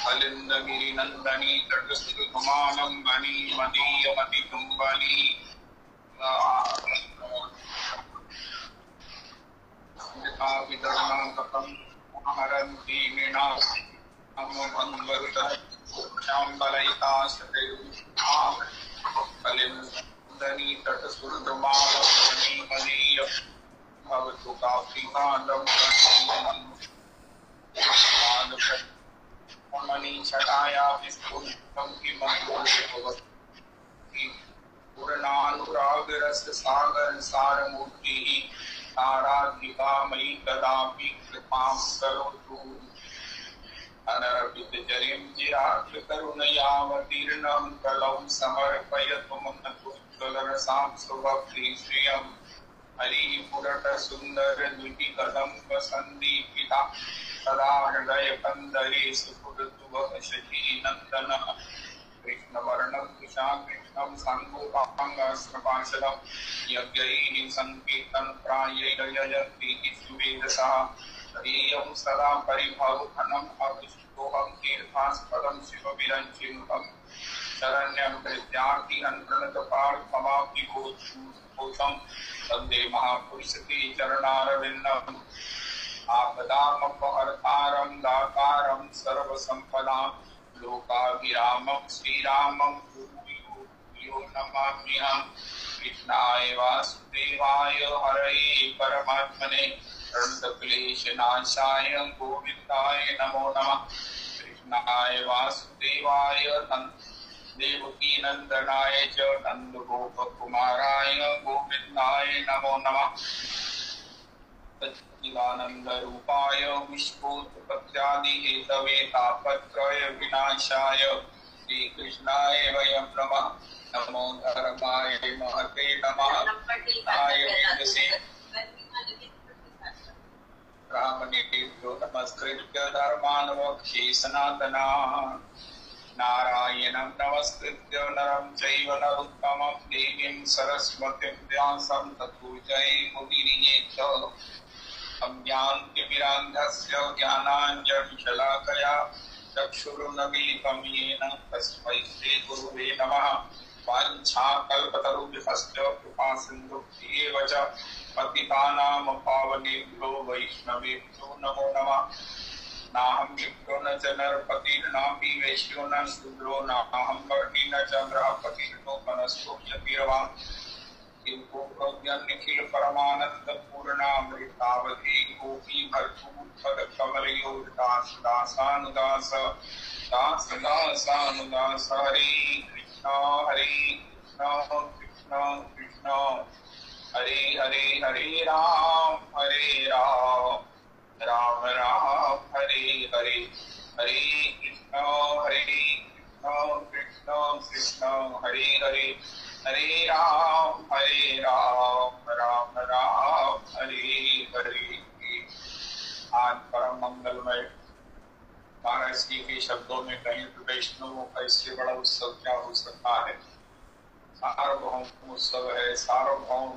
अलिंदगिरिनंदनी तटस्थुमालंबनी मदीयमति कुंबली हरन्ति अलिंदनी तटस्थुमालंबनी मदीय भवतु काफिकांडं मणि छटाया विस्फुटं किमनुभवति पूर्णानुराग रस सागर सारमूर्ति ताराधिका मयि कदापि कृपां करोतु अनर्पित जरिं जिराक्ल करुणयावतीर्णं कलौ समर्पयतु मन्नतुज्ज्वलरसां सुभक्ति श्रियं हरि पुरट सुंदर द्विति कदम्ब संदीपिता सदा हृदय कंदरे सुपुरतुवः शची नंदन कृष्ण वर्णं कुशा कृष्णं संगोपांगस्त्रपाशलं यज्ञैः संकीर्तन प्रायैर्यजन्ति सुवेदसः हरियं सदा परिभवघनम् अविष्टोहं तीर्थास्पदं शिवविरञ्चिनुतं शरण्यं प्रत्यार्तिहं प्रणतपार्थमाप्ति घोषं वन्दे महापुरुषते चरणारविन्दम् आपदामपहर्तारं दातारं सर्वसम्पदां लोकाभिरामं श्रीरामं भूयो नमाम्यहं कृष्णाय वासुदेवाय हरये परमात्मने प्रणतक्लेशनाशाय गोविन्दाय नमो नमः कृष्णाय वासुदेवाय देवकीनन्दनाय च नन्दगोपकुमाराय गोविन्दाय नमो नमः सच्चिदानंद रूपाय विश्वोत्पत्त्यादि हेतवे तापत्रय विनाशाय श्री कृष्णाय वयं नमः नमो धर्माय महते नमः आय वेदसे रामनेत्रो नमस्कृत्य धर्मान् वक्षे सनातनान् नारायणं नमस्कृत्य नरं चैव नरोत्तमं देवीं सरस्वतीं व्यासं ततो जयमुदीरयेत् अज्ञानतिमिरान्धस्य ज्ञानाञ्जनशलाकया चक्षुरुन्मीलितं येन तस्मै श्रीगुरुवे नमः वाञ्छाकल्पतरुभ्यश्च कृपासिन्धुभ्येव च पतितानां पावनेभ्यो वैष्णवेभ्यो नमो नमः नाहं विप्रो न च नरपतिर्नापि वैश्यो न शूद्रो नाहं वर्णी न च गृहपतिर्नोपनस्तोऽप्यतिर्वां निखिल परमानंद पूर्णामृतावधि गोपी भरपूर कमलयोदास दासानुदास दास दासानुदास हरे कृष्ण कृष्ण कृष्ण हरे हरे हरे राम राम राम हरे हरे हरे कृष्ण कृष्ण कृष्ण हरे हरे हरे राम राम राम हरे हरे। आज परम मंगलमय महाराज जी के शब्दों में कहीं तो वैष्णवों का इससे बड़ा उत्सव क्या हो सकता है। सार्वभौम उत्सव है, सार्वभौम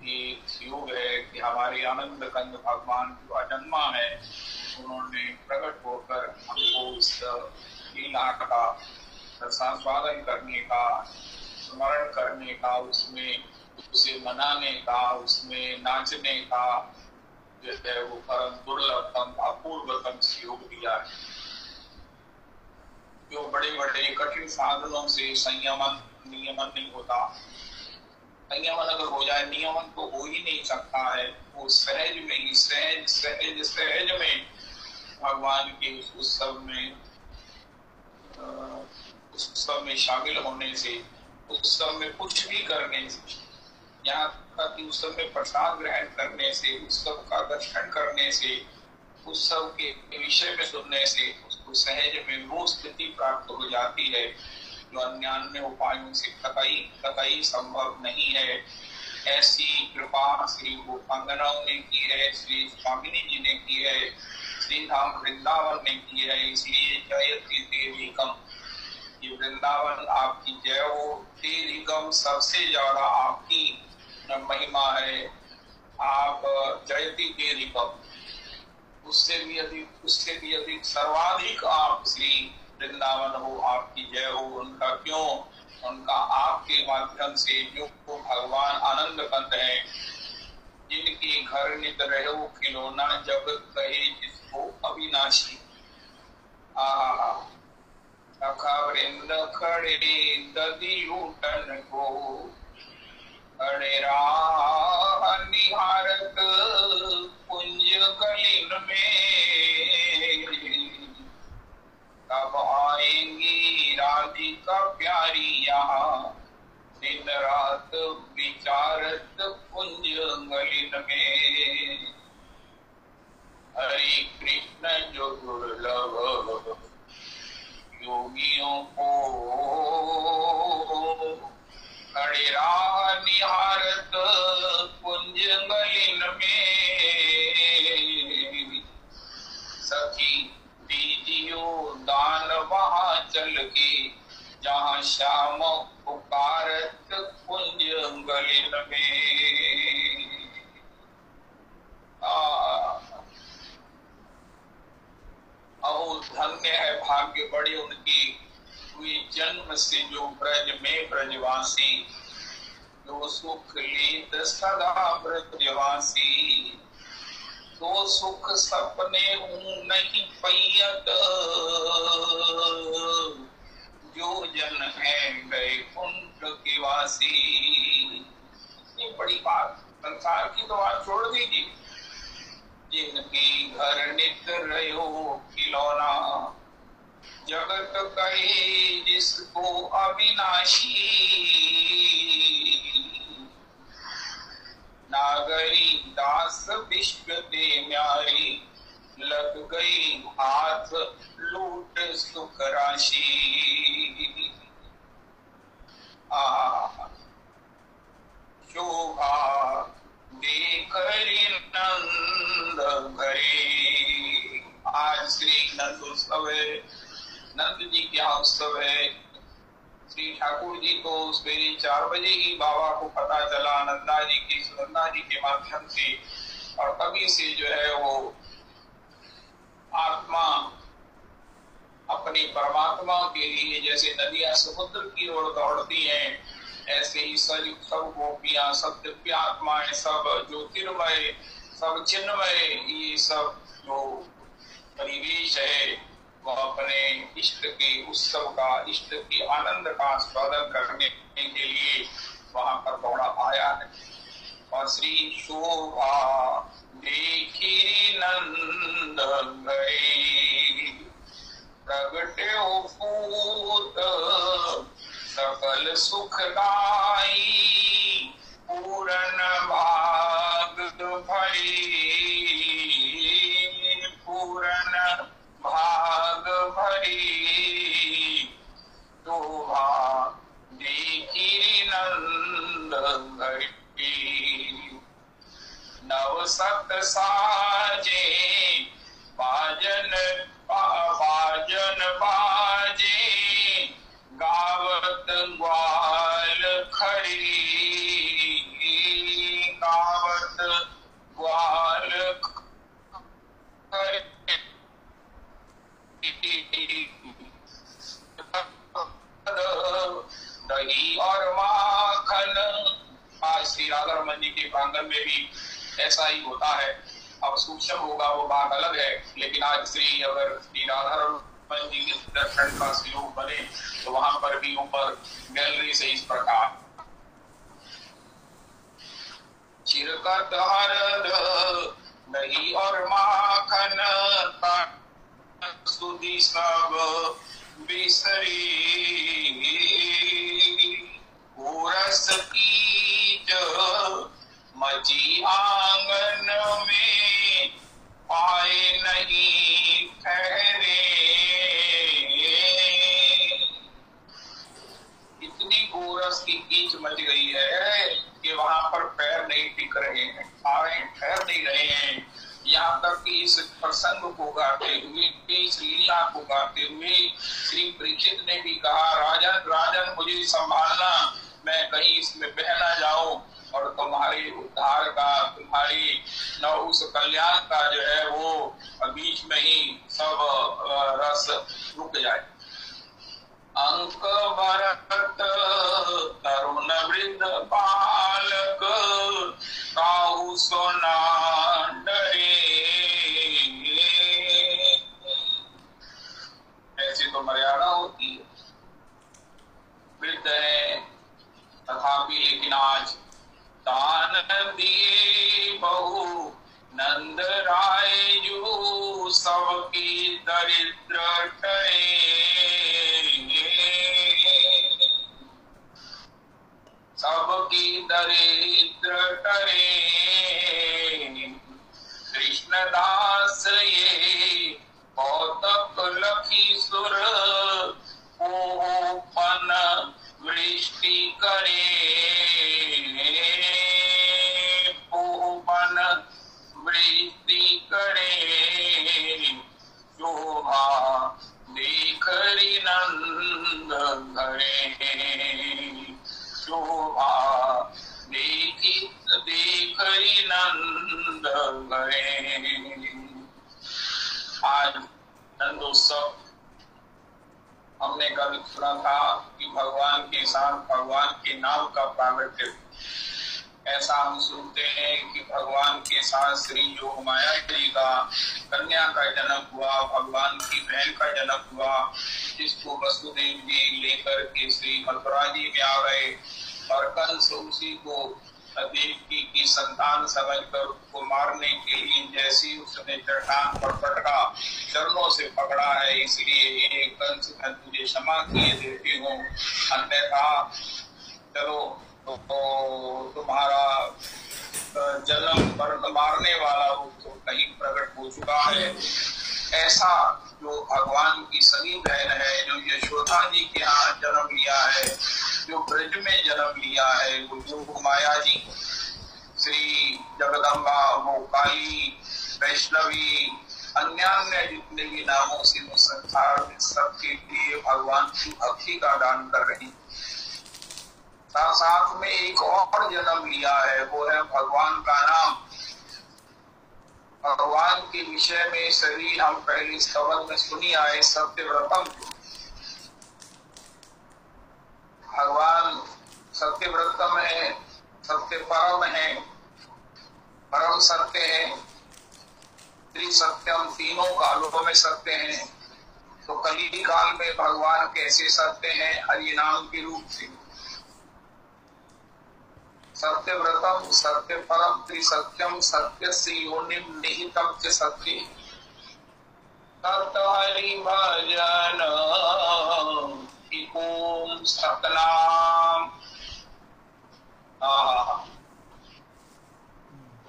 एक योग है कि हमारे आनंद कंद भगवान जो अजन्मा है उन्होंने प्रकट होकर हमको इस लीला का रसास्वादन करने का, स्मरण करने का, उसमें उसे मनाने का, उसमें नाचने का जो है वो परम दुर्लभतम अपूर्वतम योग दिया है। जो बड़े बड़े कठिन साधनों से संयमन नियमन नहीं होता, संयमन अगर हो जाए, नियमन तो हो ही नहीं सकता है। वो सहज में ही सहज में भगवान के उस उत्सव में शामिल होने से, उत्सव में कुछ भी करने से, यहाँ तक कि उत्सव में प्रसाद ग्रहण करने से, उत्सव का दर्शन करने से, उत्सव के विषय में सुनने से उसको सहज में वो स्थिति प्राप्त हो जाती है जो अन्य उपायों से कतई संभव नहीं है। ऐसी कृपा श्री गोपांगनाओं ने की है, श्री स्वामिनी जी ने की है, श्री धाम वृंदावन ने की है। इसलिए जयति देवीकम, ये वृंदावन आपकी जय हो। देवीकम सबसे ज्यादा आपकी महिमा है। आप जयति देरिकम, उससे भी अधिक सर्वाधिक आप श्री वृंदावन हो, आपकी जय हो। उनका क्यों, उनका आपके माध्यम से जो भगवान आनंद कंद है, जिनके घर नित रहो खिलौना, जगत कहे जिसको अविनाशी। वृंद खड़े दधि लूटन को, खड़े राह निहारत कुंज गलिन में। कब आएंगी राधिका प्यारी यहाँ, दिन रात विचारत कुंज गलिन में। हरे कृष्ण जो दुर्लभ योगियों को, खड़े राह निहारत कुंज गलिन में। सखी दीजियो दान वहाँ चल के, जहाँ श्याम पुकारत कुंज गलिन में। और धन्य है, भाग्य बड़े उनकी हुई जन्म से, जो ब्रज में ब्रजवासी, जो सुख लेत सदा ब्रजवासी। तो सुख सपने हूँ नहीं पैयत, जो जन है गए कुंठ के वासी। इतनी बड़ी बात, संसार की तो बात छोड़ दीजिए, जिनकी घर नित रहो खिलौना, जगत कहे जिसको अविनाशी। नागरी दास विश्व दे न्यारी, लग गई हाथ लूट सुख राशि। शोभा देख नंद भरे। आज श्री नंद उत्सव है, नंद जी क्या उत्सव है। श्री ठाकुर जी को सवेरे 4 बजे ही बाबा को पता चला नंदा जी के माध्यम से, और तभी से जो है वो आत्मा अपनी परमात्मा के लिए, जैसे नदियां समुद्र की ओर दौड़ती हैं, ऐसे ही सब गोपियां, सब दिव्य आत्माएं, सब ज्योतिर्मय, सब चिन्मय, ये सब जो परिवेश है वो अपने इष्ट के उत्सव का, इष्ट के आनंद का स्वागत करने के लिए वहां पर दौड़ा आया है। और श्री शोभा देखी नंद गए, प्रगटे पूत सकल सुखदाई। पूरन भाग भरी, पूरन भाग भरी। शोभा देखी नंद घटी, नव सत साजे बाजन बाजे। गावत ग्वाल खड़ी, गावत ग्वाल खड़ी। दही और माखन। आज श्री राधा रमन जी के प्रांगण में भी ऐसा ही होता है। अब सूक्ष्म होगा वो बात अलग है, लेकिन आज श्री अगर श्री राधा रमन जी के दर्शन का सहयोग बने तो वहां पर भी ऊपर गैलरी से इस प्रकार चिरकत हरद दही और माखन स्तुति सब बिसरी। रस कीच मची आंगन में पाए नहीं ठहरे। इतनी गोरस की कीच मच गई है कि वहां पर पैर नहीं टिक रहे हैं, पाए ठहर नहीं रहे हैं। यहाँ तक कि इस प्रसंग को गाते हुए, इस लीला को गाते हुए श्री परीक्षित ने भी कहा, राजन राजन मुझे संभालना, मैं कहीं इसमें बह ना जाऊं और तुम्हारे तुम्हारे उद्धार का, तुम्हारी न उस कल्याण का जो है वो बीच में ही सब रस रुक जाए। अंक भरत तरुण वृद्ध बालक काहू सो ना डरे। ऐसी तो मर्यादा होती है। वृद्ध है तथापि लेकिन आज दान दिए बहु नंद राय जो सबकी दरिद्र टरे। सबकी दरिद्र टरे। कृष्णदास ये कौतक लखी सुर ओपन वृष्टि करे। ओपन वृष्टि करे। शोभा देख नंद करे। शोभा देख नंद करे। आज नंदोत्सव हमने कल सुना था कि भगवान के साथ भगवान के नाम का प्रागट्य। ऐसा हम सुनते हैं कि भगवान के साथ श्री योग माया जी का कन्या का जन्म हुआ, भगवान की बहन का जन्म हुआ, जिसको वसुदेव जी लेकर के श्री मथुरा जी में आ गए और कंस उसी को देवकी की संतान समझकर उसको मारने के लिए जैसी उसने चट्टान पर पटका, चरणों से पकड़ा है, इसलिए ये कंस मैं तुझे क्षमा किए देती हूँ, अन्यथा चलो तो तुम्हारा जन्म पर मारने वाला वो तो कहीं प्रकट हो चुका है। ऐसा जो भगवान की सगी बहन है, जो यशोदा जी के यहाँ जन्म लिया है, जो ब्रज में जन्म लिया है, वो योग माया जी, श्री जगदम्बा, वो काली, वैष्णवी, अन्य जितने भी नामों से वो संसार में सबके लिए भगवान की भक्ति का दान कर रही। साथ में एक और जन्म लिया है, वो है भगवान का नाम। भगवान के विषय में सभी हम पहले स्तवन में सुनी आए, सत्यव्रतम। भगवान सत्यव्रतम है, सत्य परम है, परम सत्य है, त्रिसत्यम, तीनों कालों में सत्य है। तो कली काल में भगवान कैसे सत्य है? हरि नाम के रूप से। सत्यव्रतम, सत्य परम, त्रिसत्यम, सत्य से योनिम निहितम च सत्य। सत हरि भजन ओम सतनाम।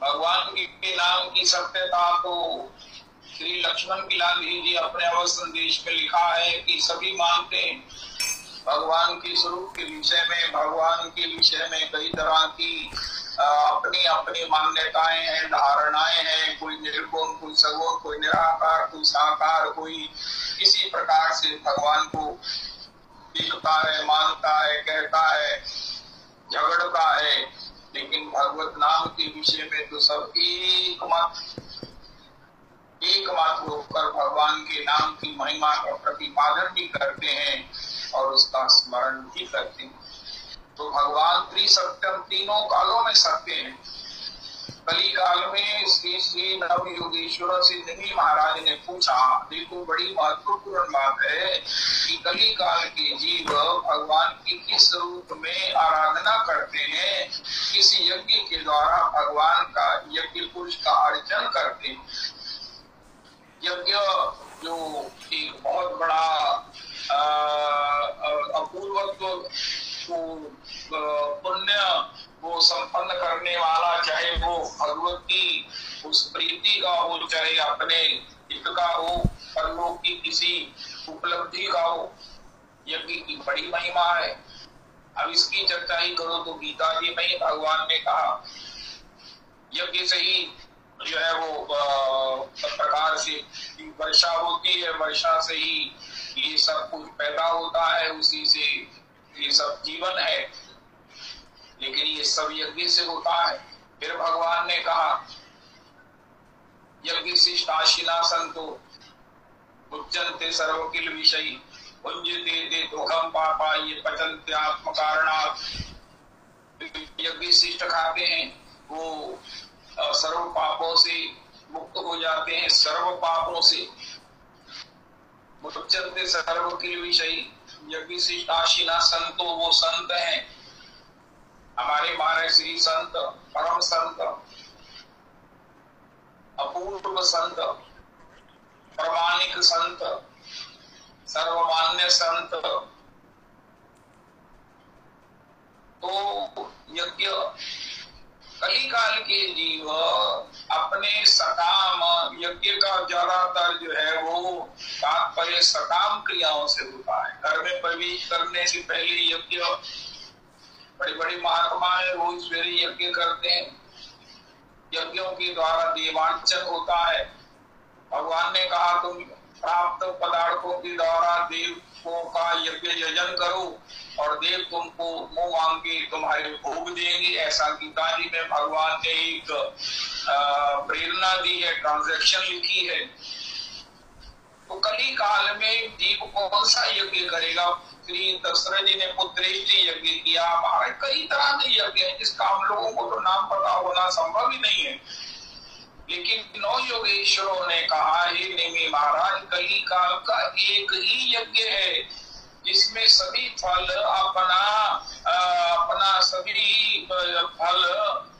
भगवान के नाम की सत्यता को श्री लक्ष्मण की लाली जी अपने अवध संदेश में लिखा है कि सभी मानते हैं। भगवान के स्वरूप के विषय में, भगवान के विषय में कई तरह की अपनी अपनी मान्यताएं हैं, धारणाएं हैं। कोई निर्गुण, कोई सगुण, कोई निराकार, कोई साकार, कोई किसी प्रकार से भगवान को देखता है, मानता है, कहता है, झगड़ता है। लेकिन भगवत नाम के विषय में तो सब एक मत होकर भगवान के नाम की महिमा का प्रतिपादन भी करते हैं और उसका स्मरण भी करते हैं। तो भगवान त्रिसत्यम, तीनों कालों में सत्य है। कली काल में श्री नव योगेश्वर से नवी महाराज ने पूछा, देखो बड़ी महत्वपूर्ण बात है कि कली काल के जीव भगवान की किस रूप में आराधना करते हैं, किस यज्ञ के द्वारा भगवान का यज्ञ पुरुष का अर्चन करते हैं। यज्ञ जो एक बहुत बड़ा अपूर्वत्व पुण्य वो संपन्न करने वाला, चाहे वो भगवत की उस प्रीति का हो, चाहे अपने हित का हो, परलोक की किसी उपलब्धि का हो, यज्ञ की बड़ी महिमा है। अब इसकी चर्चा ही करो तो गीता जी में ही भगवान ने कहा यज्ञ से ही जो है वो प्रकार से वर्षा होती है, वर्षा से ही ये सब कुछ पैदा होता है, उसी से ये सब जीवन है। लेकिन ये सब यज्ञ से होता है। फिर भगवान ने कहा यज्ञ शिष्टाशिना संतो उच्चन्ते सर्वकिल विषयी पुंजते दे दुखम पापा ये पचन्ते आत्म कारणात्। यज्ञ शिष्ट खाते हैं वो सर्व पापों से मुक्त हो जाते हैं, सर्व पापों से। मुच्यन्ते सर्वकिल विषयी यज्ञ शिष्टाशिना संतो, वो संत हैं हमारे मारे श्री संत, परम संत, अपूर्व संत, प्रमाणिक संत, सर्वमान्य संत। तो यज्ञ कली काल के जीव अपने सकाम, यज्ञ का ज्यादातर जो है वो तात्पर्य सकाम क्रियाओं से होता है। घर में प्रवेश करने से पहले यज्ञ, बड़े बड़े महात्माएं रोज सवेरे यज्ञ करते हैं, यज्ञों के द्वारा देवार्चन होता है। भगवान ने कहा तुम प्राप्त पदार्थों के द्वारा देवों का यज्ञ यजन करो और देव तुमको मुंह मांगे तुम्हारे भोग देंगे। ऐसा गीता जी में भगवान ने एक प्रेरणा दी है, ट्रांजैक्शन लिखी है। तो कली काल में जीव कौन सा यज्ञ करेगा? श्री दशरथ जी ने पुत्रेष्टि यज्ञ किया। हमारे कई तरह के यज्ञ हैं जिसका हम लोगों को तो नाम पता होना संभव ही नहीं है, लेकिन 9 योगेश्वरों ने कहा हे नेमी महाराज, कली काल का एक ही यज्ञ है जिसमें सभी फल अपना सभी फल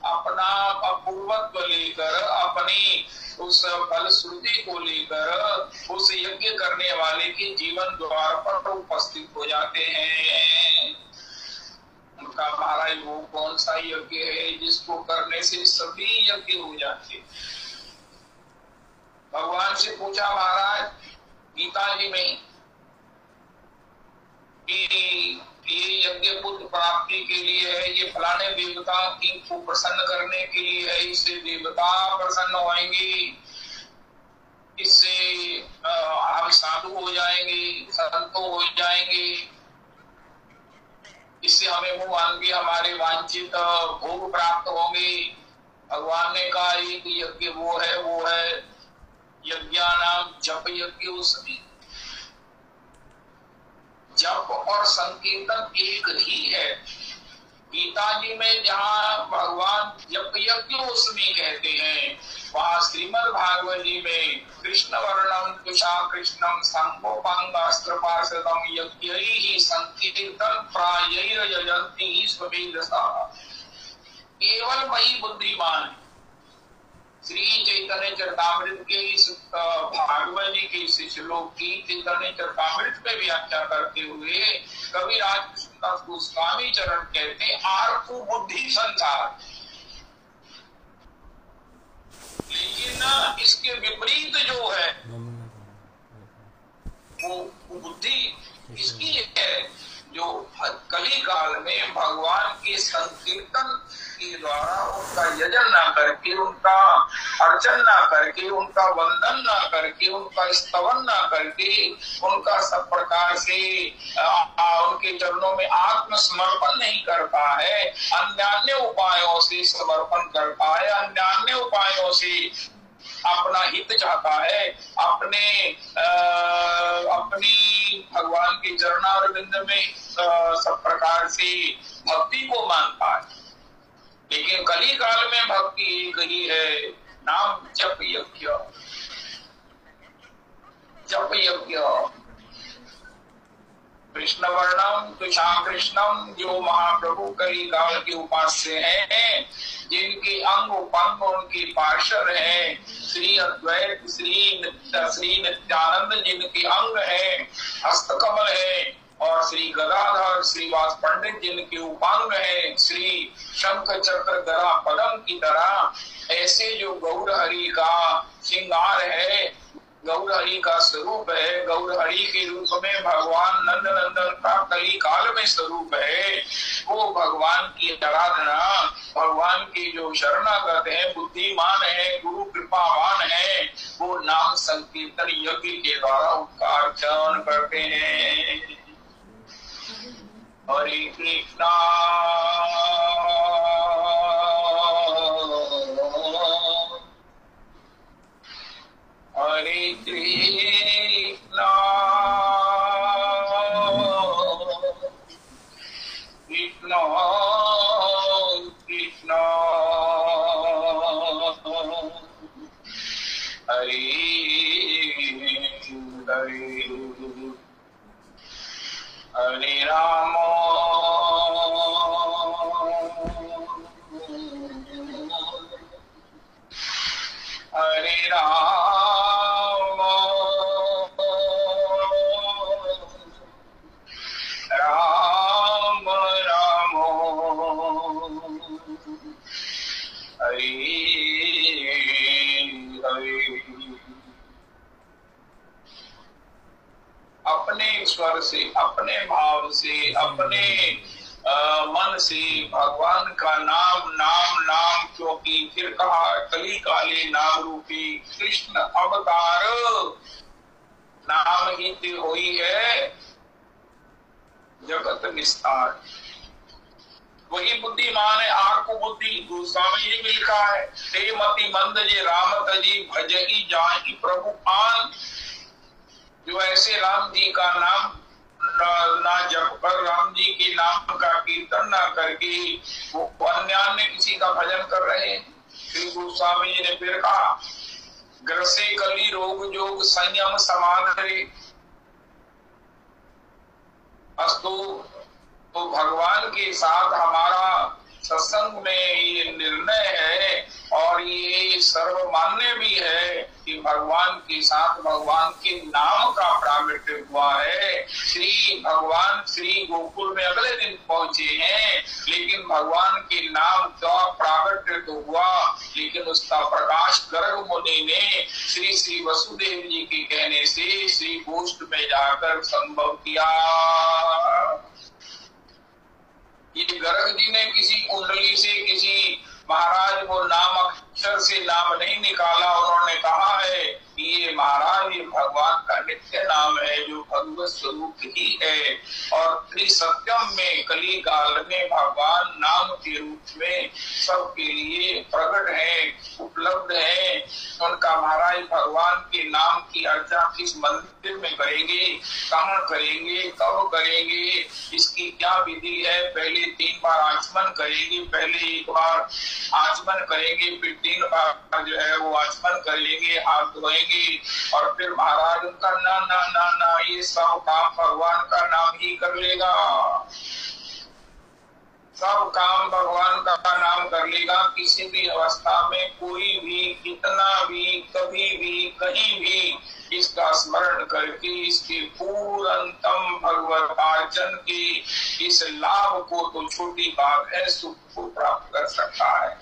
अपना अपूर्वत्व लेकर, अपनी उस फल श्रुति को लेकर उस यज्ञ करने वाले के जीवन द्वार पर उपस्थित हो जाते हैं। उनका महाराज वो कौन सा यज्ञ है जिसको करने से सभी यज्ञ हो जाते? भगवान से पूछा महाराज गीता जी में कि ये यज्ञ पुत्र प्राप्ति के लिए है, ये फलाने देवता को प्रसन्न करने के लिए है, इससे देवता प्रसन्न होंगे, इससे हम साधु हो जाएंगे, संतो हो जाएंगे, इससे हमें मुंह मांगे हमारे वांछित भोग प्राप्त होंगे। भगवान ने कहा एक यज्ञ वो है यज्ञानाम जप यज्ञ। उसमें जप और संकीर्तन एक ही है। गीता जी में जहाँ भगवान जप यज्ञ उसमें कहते हैं, वहाँ श्रीमद् भागवत जी में कृष्ण वर्णम तुषा कृष्णम संगोपांगास्त्र पार्षदम यज्ञ ही संकीर्तन प्रायैर यजन्ति स्ववेदसा। केवल वही बुद्धिमान है। श्री चैतन्य चरितामृत के इस भागवत जी के इस श्लोक की चैतन्य चरितामृत पे व्याख्या करते हुए कविराज कृष्णदास गोस्वामी चरण कहते आर्कु बुद्धि संसार। लेकिन इसके विपरीत जो है वो बुद्धि इसकी है जो कली काल में भगवान के संकीर्तन के द्वारा उनका यजन ना करके, उनका अर्चन ना करके, उनका वंदन ना करके, उनका स्तवन ना करके, उनका सब प्रकार से उनके चरणों में आत्मसमर्पण नहीं करता है, अन्यान्य उपायों से समर्पण करता है, अन्यान्य उपायों से अपना हित चाहता है, अपनी भगवान के चरणारविंद में सब प्रकार से भक्ति को मानता है। लेकिन कली काल में भक्ति एक ही है, नाम जप यज्ञ। जप यज्ञ कृष्ण वर्णम तुषा कृष्णम, जो महाप्रभु कली काल के उपास्य हैं, जिनके अंग उपंग उनके पार्षद हैं, श्री अद्वैत श्री नित्यानंद जिनके अंग है, हस्तकमल है, और श्री गदाधर श्रीवास पंडित जिनके उपांग है, श्री शंख चक्र गदा पदम की तरह ऐसे जो गौर हरि का श्रृंगार है, गौर हरि का स्वरूप है, गौर हरि के रूप में भगवान नंद नंदन का कली काल में स्वरूप है, वो भगवान की आराधना, भगवान की जो शरणागत है, बुद्धिमान है, गुरु कृपावान है, वो नाम संकीर्तन यज्ञ के द्वारा उनका अर्चन करते हैं। हरे कृष्णा से, अपने भाव से, अपने मन से भगवान का नाम नाम नाम, क्योंकि फिर कहा कली काले नाम रूपी कृष्ण अवतार नाम ही ते होई है जगत विस्तार। वही बुद्धिमान है, आपको बुद्धि। गोस्वामी जी भी लिखा है, ते मति मंद जे राम तजी भजई जाहि प्रभु आन। जो ऐसे राम जी का नाम ना जप कर, राम जी के नाम का कीर्तन ना करके वो अन्य किसी का भजन कर रहे हैं। श्री गोस्वामी जी ने फिर कहा, ग्रसे कली रोग जोग संयम समाधरे अस्तु। तो भगवान के साथ हमारा सत्संग में ये निर्णय है और ये सर्वमान्य भी है कि भगवान के साथ भगवान के नाम का प्रागट्य हुआ है। श्री भगवान श्री गोकुल में अगले दिन पहुंचे हैं, लेकिन भगवान के नाम का प्रागट्य तो हुआ, लेकिन उसका प्रकाश गर्ग मुनि ने श्री श्री वसुदेव जी के कहने से श्री गोष्ठ में जाकर संभव किया। ये गर्ग जी ने किसी कुंडली से, किसी महाराज को नाम अक्षर से नाम नहीं निकाला। उन्होंने कहा है कि ये महाराज ये भगवान का नित्य नाम है, जो भगवत स्वरूप ही है। और त्रिसत्यम में कली काल में भगवान नाम के रूप में सबके लिए प्रकट है, उपलब्ध है। उनका महाराज भगवान के नाम की अर्चा किस मंदिर में करेंगे, कहाँ करेंगे, कब करेंगे, इसकी क्या विधि है। पहले 3 बार आचमन करेंगे, पहले 1 बार आचमन करेंगे, फिर 3 बार जो है वो आचमन करेंगे, हाथ धोएंगे, और फिर महाराज उनका ना ना ना ना ये सब काम भगवान का नाम ही कर लेगा। सब काम भगवान का नाम कर लेगा। किसी भी अवस्था में कोई भी, कितना भी, कभी भी, कहीं भी इसका स्मरण करके इसके पूर्णतम भगवत अर्चन के इस लाभ को तो छोटी बात है, सुख को प्राप्त कर सकता है।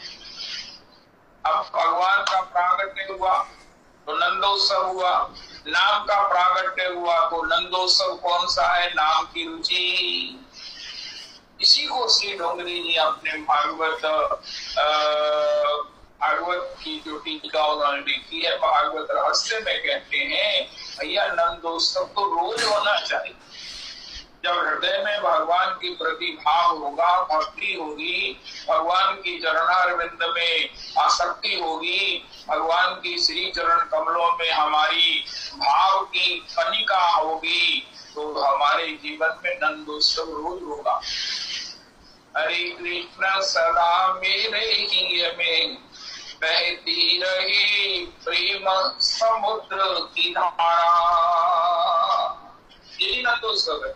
अब भगवान का प्रागट्य हुआ तो नंदोत्सव हुआ, नाम का प्रागट्य हुआ तो नंदोत्सव कौन सा है, नाम की रुचि। इसी को श्री डोंगरी जी अपने भागवत की जो टीका उन्होंने लिखी है भागवत रहस्य में कहते हैं, भैया नंदोत्सव तो रोज होना चाहिए। जब हृदय में भगवान के प्रति भाव होगा, भक्ति होगी, भगवान की चरणारविंद में आसक्ति होगी, भगवान की श्री चरण कमलों में हमारी भाव की कनिका होगी, तो हमारे जीवन में नंदोत्सव रोज होगा। हरे कृष्ण सदा मेरे ही में बहती रहे प्रेम समुद्र की धारा, यही नंदोत्सव है।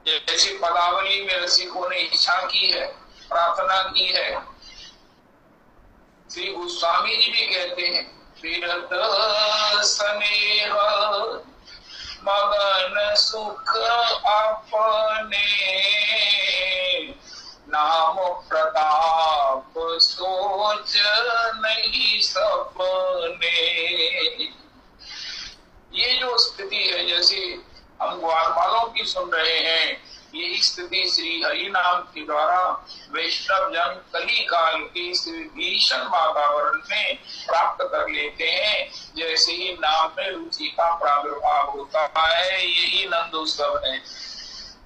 जैसे पदावली में रसिकों ने इच्छा की है, प्रार्थना की है, श्री गोस्वामी जी भी कहते हैं, विरत स्नेह मगन सुख अपने नाम प्रताप सोच नहीं सपने। ये जो स्थिति है, जैसे हम ग्वालवालों की सुन रहे हैं, यही स्थिति श्री हरि नाम के द्वारा वैष्णव जन कली काल के इस भीषण वातावरण में प्राप्त कर लेते हैं। जैसे ही नाम में रुचि का प्रादुर्भाव होता है, यही नंदोत्सव है।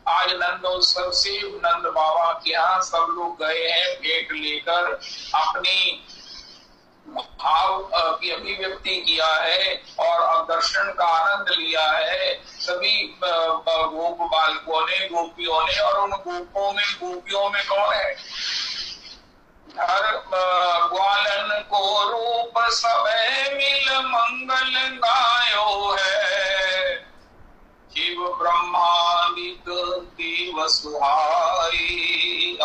आज नंदोत्सव से नंद बाबा के यहाँ सब लोग गए हैं, भेंट लेकर अपनी भाव की अभिव्यक्ति किया है और दर्शन का आनंद लिया है। सभी गोप बालकों ने, गोपियों ने, और उन गोपों में, गोपियों में कौन है? हर ग्वालन को रूप सब मिल मंगल गायो है, शिव ब्रह्मादिक देव सुहाई।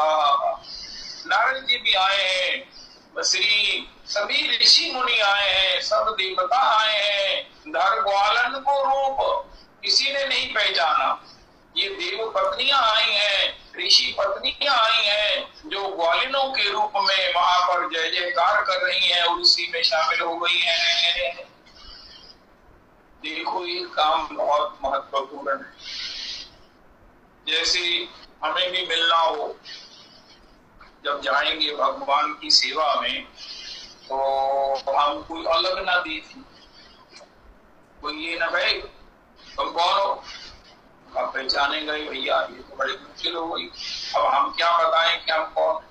नारद जी भी आए हैं, श्री सभी ऋषि मुनि आए हैं, सब देवता आए हैं। धर ग्वालन को रूप किसी ने नहीं पहचाना। ये देव पत्नियां आई हैं, ऋषि पत्नियां आई हैं, जो ग्वालिनों के रूप में वहां पर जय जयकार कर रही हैं और उसी में शामिल हो गई हैं। देखो ये काम बहुत महत्वपूर्ण है। जैसे हमें भी मिलना हो, जब जाएंगे भगवान की सेवा में, तो हम कोई अलग ना देखें, कोई ये ना भाई तुम कौन हो, अब पहचाने गए भैया ये तो बड़ी मुश्किल हो गई। अब हम क्या बताएं कि हम कौन।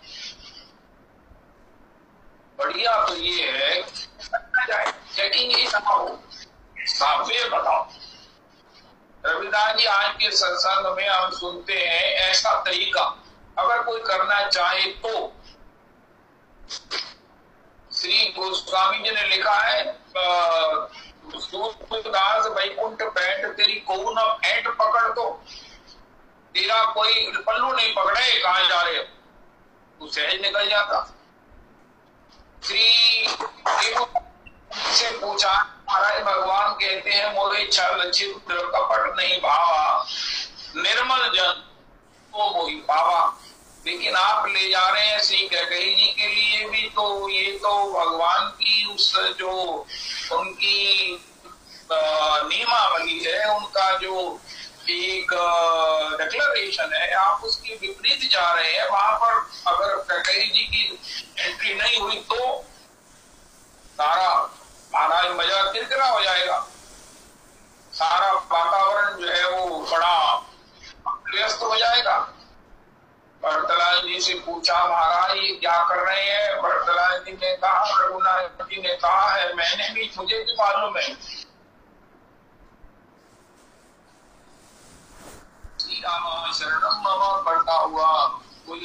बढ़िया तो ये है जाए चेकिंग ही ना हो, साफ बताओ। रविदास जी आज के सत्संग में हम सुनते हैं ऐसा तरीका अगर कोई करना चाहे तो। श्री गोस्वामी जी ने लिखा है सूरदास वैकुंठ पैंट तेरी को न ऐंठ पकड़ दो, तेरा कोई पल्लू नहीं पकड़े कहां जा रहे हो, तू सहज निकल जाता। श्री से पूछा महाराज भगवान कहते हैं मोरे छल छिद्र कपट नहीं भावा, निर्मल जन तो मोहि पावा। लेकिन आप ले जा रहे हैं श्री कैकेयी जी के लिए भी, तो ये तो भगवान की उस जो उनकी नियमावली है, उनका जो एक डिक्लेरेशन है, आप उसकी विपरीत जा रहे हैं। वहां पर अगर कैकेयी जी की एंट्री नहीं हुई तो सारा महाराज मजा किरकिरा हो जाएगा, सारा वातावरण जो है वो बड़ा व्यस्त हो जाएगा। भरतलाल जी से पूछा महाराज ये क्या कर रहे हैं। भरतलाल जी ने कहा, रघुनाथ जी ने कहा है मैंने भी, मुझे भी मालूम है। श्री राम शरणम मम करता हुआ कोई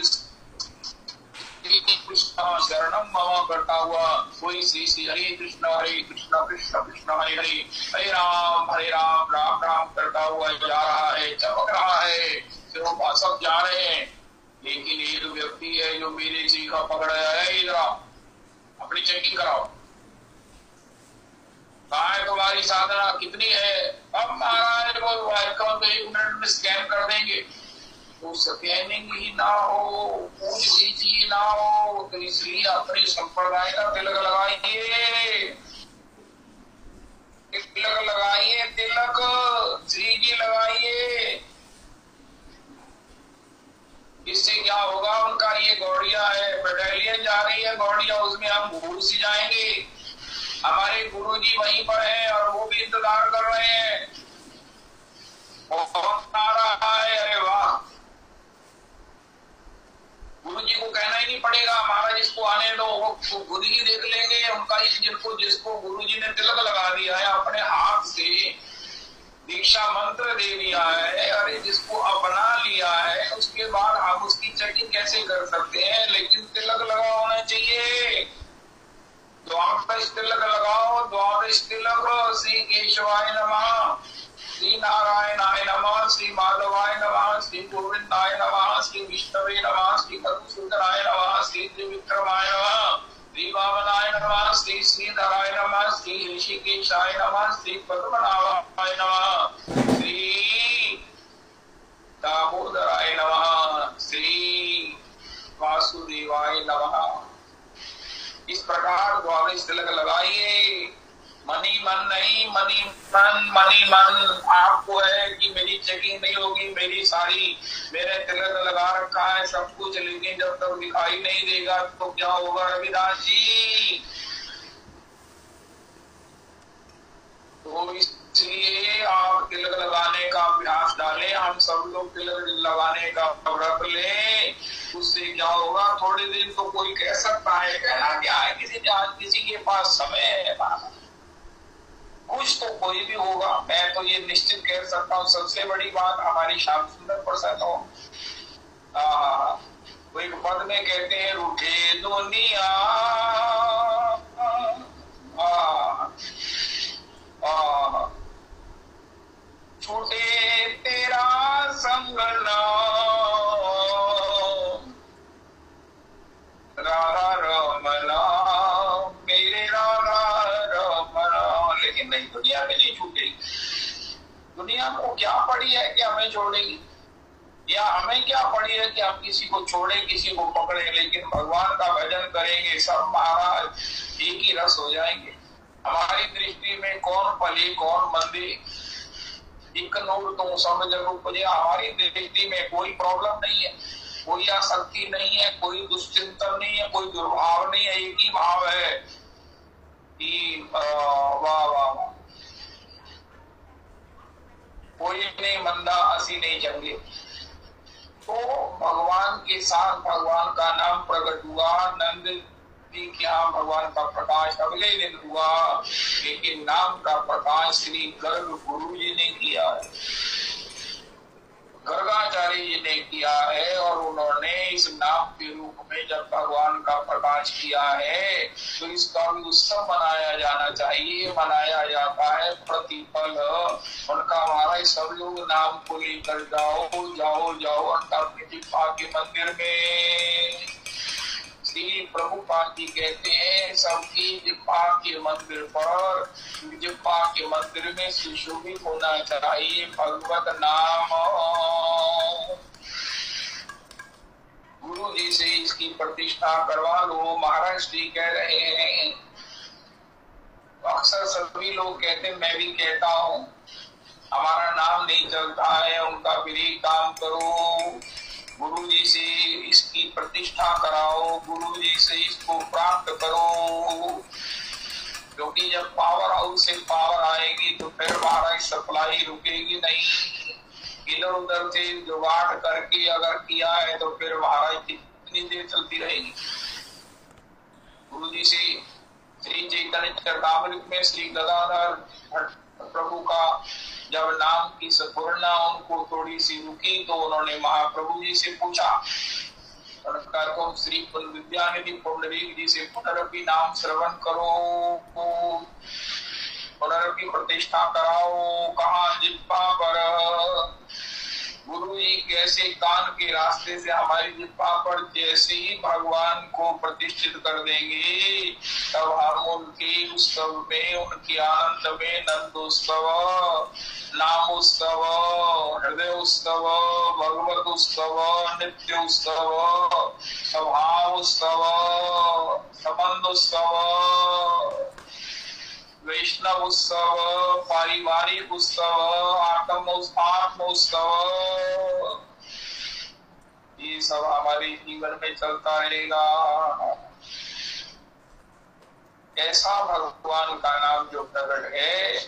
कृष्ण शरणम मम करता हुआ कोई श्री श्री हरे कृष्ण कृष्ण कृष्ण हरे हरे, हरे राम राम राम करता हुआ जा रहा है, चमक रहा है, फिर सब जा रहे हैं। लेकिन एक व्यक्ति है जो मेरे चीखा पकड़ है, इधर आओ अपनी चेकिंग कराओ, कहा है तुम्हारी साधना कितनी है। अब महाराज वो वेलकम तो 1 मिनट में स्कैन कर देंगे, तो स्कैनिंग ही ना हो, पूछ लीजिए ना हो, तो इसलिए अपने संप्रदाय का तिलक लगाइए, तिलक लगाइए, तिलक श्री जी लगाइए। इससे क्या होगा, उनका ये गौड़िया है, बटालियन जा रही है गौड़िया, उसमें हम भूल सी जाएंगे। हमारे गुरु जी वहीं पर हैं और वो भी इंतजार कर रहे हैं। कौन आ रहा है, अरे वाह, गुरु जी को कहना ही नहीं पड़ेगा महाराज इसको आने दो, वो खुद ही देख लेंगे। उनका जिसको गुरु जी ने तिलक लगा दिया है, अपने हाथ से दीक्षा मंत्र दे दिया है, अरे जिसको अपना लिया है, उसके बाद आप उसकी चेकिंग कैसे कर सकते हैं। लेकिन तिलक लगा होना चाहिए, द्वादश तिलक लगाओ, द्वादश तिलक। श्री केशवाय नमः, श्री नारायणाय नमः, श्री माधवाय नमः, श्री गोविंदाय नमः, श्री विष्णवे नमः, श्री मधुसूदनाय नमः, श्री त्रिविक्रमाय नमः, श्री वामनाय नमः, श्री श्रीधराय नमः, श्री ऋषिकेशाय नमः, श्री पद्मनाभाय नमः, श्री दामोदराय नमः, श्री वासुदेवाय नमः। इस प्रकार द्वादश तिलक लगाइए। मनी मन नहीं, मनी मन आपको है कि मेरी चेकिंग नहीं होगी, मेरे तिलक लगा रखा है सब कुछ, लेकिन जब तक दिखाई नहीं देगा तो क्या होगा रविदास जी। तो इसलिए आप तिलक लगाने का अभ्यास डालें, हम सब लोग तिलक लगाने का व्रत लें। उससे क्या होगा, थोड़े दिन तो कोई कह सकता है, कहना क्या है, किसी के पास समय है, कुछ तो कोई भी होगा। मैं तो ये निश्चित कह सकता हूँ, सबसे बड़ी बात हमारी श्याम सुंदर प्रसाद हो। वो एक पद में कहते हैं, रूठे दुनिया छूटे तेरा संग राधा रमना मेरे राधा रमना। लेकिन नहीं, दुनिया में नहीं छूटेगी। दुनिया को क्या पड़ी है कि हमें छोड़ेगी, या हमें क्या पड़ी है कि हम किसी को छोड़े, किसी को पकड़े। लेकिन भगवान का भजन करेंगे सब महाराज एक ही रस हो जाएंगे। हमारी दृष्टि में कौन फले कौन मंदे, एक नूर तुम समझ उपजे। हमारी दृष्टि में कोई प्रॉब्लम नहीं है, कोई आसक्ति नहीं है, कोई दुश्चिंतन नहीं है, कोई दुर्भाव नहीं है। एक ही भाव है कि वाह वाह वाह, कोई नहीं मंदा असी नहीं चंगे। तो भगवान के साथ भगवान का नाम प्रकट हुआ। नंद जी के यहाँ भगवान का प्रकाश अगले दिन हुआ, लेकिन नाम का प्रकाश श्री गर्ग गुरु जी ने किया है, गर्गाचार्य जी ने किया है। और उन्होंने इस नाम के रूप में जब भगवान का प्रकाश किया है तो इसका भी उत्सव मनाया जाना चाहिए, मनाया जाता है प्रतिपल। उनका महाराज सब लोग नाम को लेकर जाओ जाओ जाओ उनका प्रतिपा के मंदिर में। श्री प्रभुपाद जी कहते हैं सबकी जिह्वा के मंदिर पर, जिह्वा के मंदिर में सुशोभित होना चाहिए भगवत नाम। गुरु जी से इसकी प्रतिष्ठा करवा लो। महाराज श्री कह रहे हैं, अक्सर सभी लोग कहते हैं, मैं भी कहता हूँ, हमारा नाम नहीं चलता है, उनका भी काम करो, गुरु जी से इसकी प्रतिष्ठा कराओ, गुरु जी से इसको प्राप्त करो। क्योंकि जब पावर हाउस से पावर आएगी तो फिर हमारा सप्लाई रुकेगी नहीं। इधर उधर से जुगाड़ करके अगर किया है तो फिर महाराज कितनी देर चलती रहेगी। गुरु जी से श्री चैतन्य चरितामृत में श्री गदाधर प्रभु का जब नाम की संपूर्णा उनको थोड़ी सी रुकी तो उन्होंने महाप्रभु जी से पूछा, तुम श्री विद्यानिधि पुंडरीक जी से पुनरपि नाम श्रवण करो, पुनरपि प्रतिष्ठा कराओ। कहाँ जिह्वा पर। गुरु जी कैसे कान के रास्ते से हमारी जिह्वा पर जैसे ही भगवान को प्रतिष्ठित कर देंगे तब हम उनके उत्सव में, उनके आनंद में, नंदोत्सव, नामोत्सव, हृदय उत्सव, भगवत उत्सव, नित्य उत्सव, स्वभाव उत्सव, संबंध उत्सव, वैष्णव उत्सव, पारिवारिक उत्सव, आत्म उत्सव, ये सब हमारे जीवन में चलता रहेगा। ऐसा भगवान का नाम जो प्रकट है,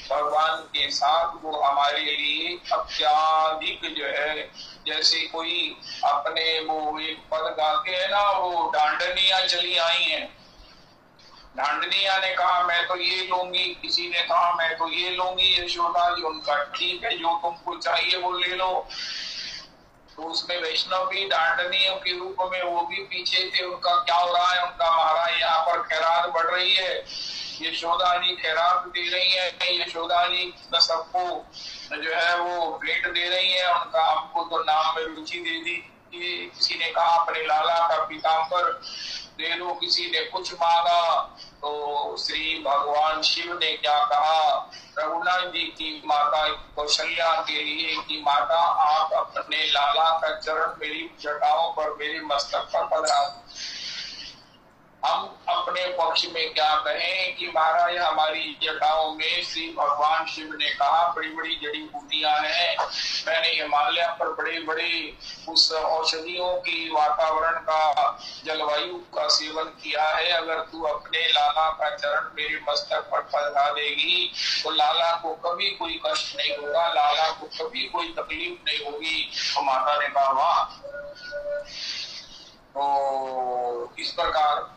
भगवान के साथ वो हमारे लिए अत्याधिक जो है, जैसे कोई अपने वो एक पद गाते हैं ना, वो डांडनिया चली आई हैं। डांडनिया ने कहा मैं तो ये लूंगी, किसी ने कहा मैं तो ये लूंगी। यशोदा जी उनका ठीक है, जो तुमको चाहिए वो ले लो। तो उसमें वैष्णव भी डांडनियों के रूप में वो भी पीछे थे। उनका क्या हो रहा है, उनका महाराज यहाँ पर खैरात बढ़ रही है, यशोदा जी खैरात दे रही है, यशोदा जी सबको जो है वो भेंट दे रही है। उनका हमको तो नाम में रुचि दे दी। किसी ने कहा अपने लाला का पीताम्बर दे दो, किसी ने कुछ मांगा। तो श्री भगवान शिव ने क्या कहा रघुनाथ जी की माता कौशल्या के लिए कि माता आप अपने लाला का चरण मेरी जटाओं पर, मेरे मस्तक पर पधरा। हम अपने पक्ष में क्या कहें कि महाराज हमारी जटाओं में श्री भगवान शिव ने कहा बड़ी बड़ी जड़ी बूटियां हैं, मैंने हिमालय पर बड़े बड़े उस औषधियों की वातावरण का, जलवायु का सेवन किया है, अगर तू अपने लाला का चरण मेरे मस्तक पर पधरा देगी तो लाला को कभी कोई कष्ट नहीं होगा, लाला को कभी कोई तकलीफ नहीं होगी। तो माता ने कहा वाह। तो इस प्रकार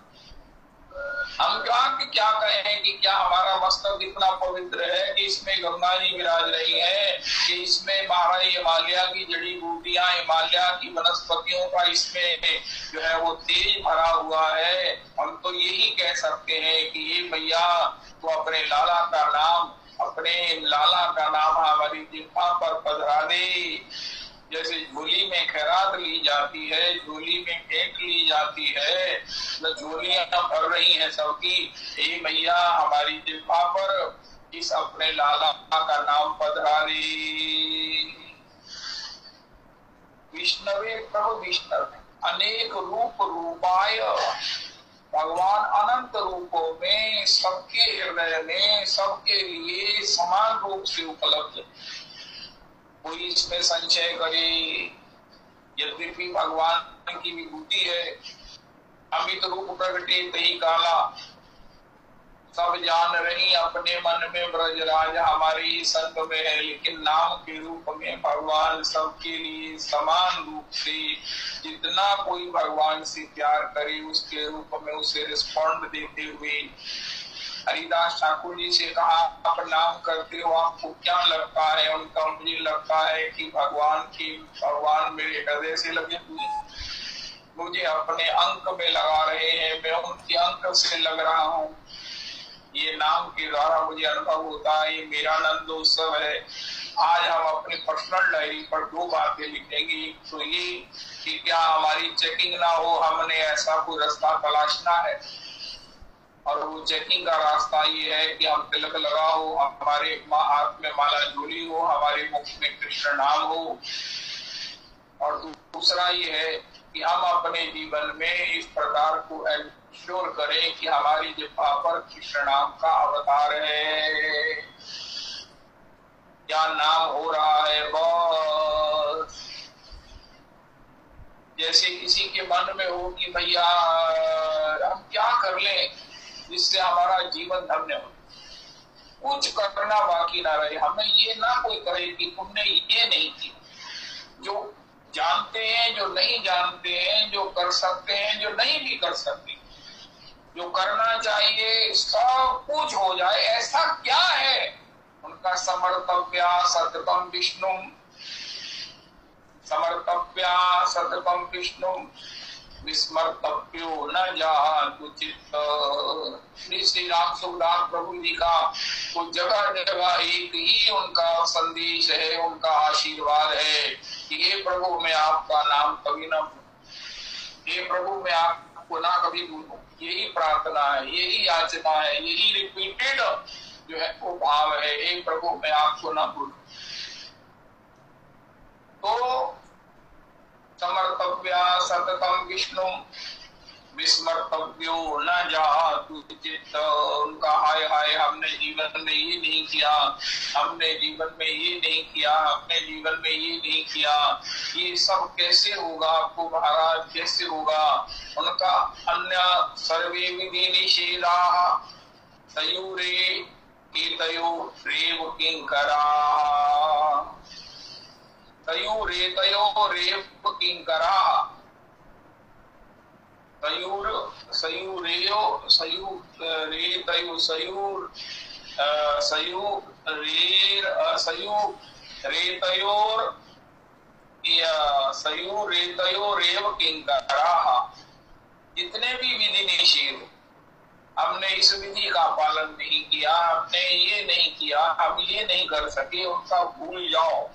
हम क्या कहें कि क्या हमारा मस्तक इतना पवित्र है कि इसमें गंगा जी विराज रही है, कि इसमें महाराज हिमालय की जड़ी बूटियां, हिमालय की वनस्पतियों का इसमें जो है वो तेज भरा हुआ है। हम तो यही कह सकते हैं कि ये भैया तो अपने लाला का नाम, अपने लाला का नाम हमारी जिह्वा पर पधरा दे। जैसे झोली में खैरात ली जाती है, झोली में भेंट ली जाती है, तो झोलियां भर रही हैं सबकी, ये मैया हमारी जिह्वा पर इस अपने लाला का नाम पधरा दे। विष्णवे प्रभु विष्णव अनेक रूप रूपाय भगवान अनंत रूपों में सबके हृदय में सबके लिए समान रूप से उपलब्ध है। कोई इसमें संशय करे, यद्यपि भगवान की विभूति है, अमित रूप प्रगटे तही काला, सब जान रही अपने मन में ब्रजराज हमारे ही संग में है। लेकिन नाम के रूप में भगवान सबके लिए समान रूप से, जितना कोई भगवान से प्यार करे उसके रूप में उसे रिस्पॉन्ड देते हुए हरिदास ठाकुर जी से कहा, आप नाम करते हो, आपको क्या लगता है? उनका, मुझे लगता है कि भगवान मेरे हृदय से लगे हुए, मुझे अपने अंक में लगा रहे हैं, मैं उनके अंक से लग रहा हूँ। ये नाम के द्वारा मुझे अनुभव होता है, ये मेरा नंदोत्सव है। आज हम अपनी पर्सनल डायरी पर 2 बातें लिखेंगे। तो ये कि क्या हमारी चेकिंग ना हो, हमने ऐसा कोई रास्ता तलाशना है, और वो चेकिंग का रास्ता ये है कि हम तिलक लगा हो, हमारे हाथ में माला झोली हो, हमारे मुख में कृष्ण नाम हो, और दूसरा ये है कि हम अपने जीवन में इस प्रकार को एंश्योर करें कि हमारी जिह्वा पर कृष्ण नाम का अवतार है, क्या नाम हो रहा है बस। जैसे किसी के मन में हो कि भैया हम क्या कर लें जिससे हमारा जीवन धन्य हो, कुछ करना बाकी ना रहे। हमें ये ना कोई कहे कि तुमने ये नहीं की। जो जानते हैं, जो नहीं जानते हैं, जो कर सकते हैं, जो नहीं भी कर सकते, जो करना चाहिए सब कुछ हो जाए, ऐसा क्या है? उनका समर्तव्या सततम विष्णु, समर्तव्या सततम विष्णु, विस्मर्तव्यो न जातु चित्त। श्री राम सुखदास प्रभु जी का तो जगह जगह एक ही उनका संदेश है, उनका आशीर्वाद है कि हे प्रभु मैं आपका नाम कभी न भूलूं, हे प्रभु मैं आपको ना कभी भूलूं। यही प्रार्थना है, यही याचना है, यही रिपीटेड जो है वो भाव है, हे प्रभु मैं आपको ना भूलूं। तो समर्तव्या सततम विष्णु, विस्मर्तव्यो न जातु चित्त। उनका हाय हाय हमने जीवन में ये नहीं किया, हमने जीवन में ये नहीं किया, हमने जीवन में ये नहीं किया, ये सब कैसे होगा आपको महाराज, कैसे होगा? उनका अन्य सर्वे विधि निषेधा तयूरे केतयो रेव किंकरा, तयूरेतयो रेव किंकरा, सयूर सयूरेयो सयूरेतयो सयूर सयूरेतयोर सयूरेतयोरेव किंकराः। जितने भी विधि निषेध, हमने इस विधि का पालन नहीं किया, हमने ये नहीं किया, हम ये नहीं कर सके, उनका भूल जाओ,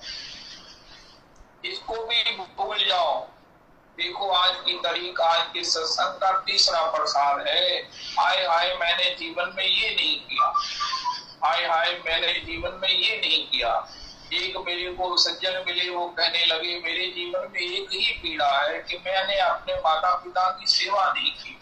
इसको भी भूल जाओ। देखो आज की तारीख, आज के सत्संग का 3रा प्रसाद है। हाय हाय मैंने जीवन में ये नहीं किया, हाय हाय मैंने जीवन में ये नहीं किया। एक मेरे को सज्जन मिले, वो कहने लगे मेरे जीवन में एक ही पीड़ा है कि मैंने अपने माता पिता की सेवा नहीं की,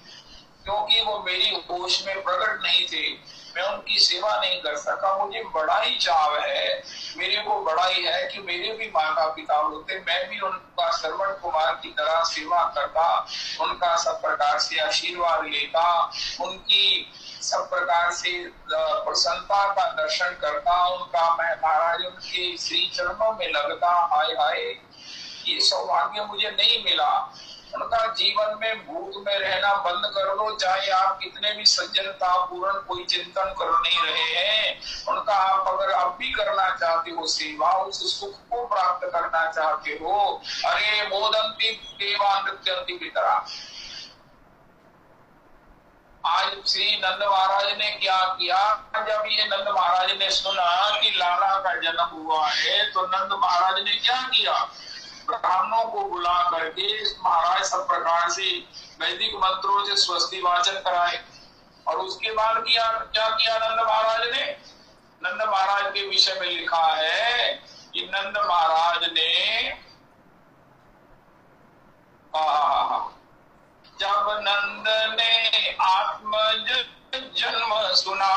क्योंकि वो मेरी होश में प्रकट नहीं थे, मैं उनकी सेवा नहीं कर सका। मुझे बड़ा ही चाव है, मेरे को बड़ा ही है कि मेरे भी माता पिता होते, मैं भी उनका श्रवण कुमार की तरह सेवा करता, उनका सब प्रकार से आशीर्वाद लेता, उनकी सब प्रकार से प्रसन्नता का दर्शन करता, उनका मैं महाराज उनके श्री चरणों में लगता। हाय हाय ये सौभाग्य मुझे नहीं मिला। उनका जीवन में भूत में रहना बंद कर दो, चाहे आप कितने भी सज्जनता पूर्ण कोई चिंतन कर नहीं रहे हैं, उनका आप अगर अब भी करना चाहते हो सेवा, उस सुख को प्राप्त करना चाहते हो, अरे मोदंती देवा नृत्यंती की तरह। आज श्री नंद महाराज ने क्या किया? जब ये नंद महाराज ने सुना कि लाला का जन्म हुआ है, तो नंद महाराज ने क्या किया? ब्राह्मणों को बुला करके महाराज सब प्रकार से वैदिक मंत्रों से स्वस्ति वाचन कराए, और उसके बाद क्या किया नंद महाराज ने? नंद महाराज के विषय में लिखा है कि नंद महाराज ने जब नंद ने आत्मज जन्म सुना,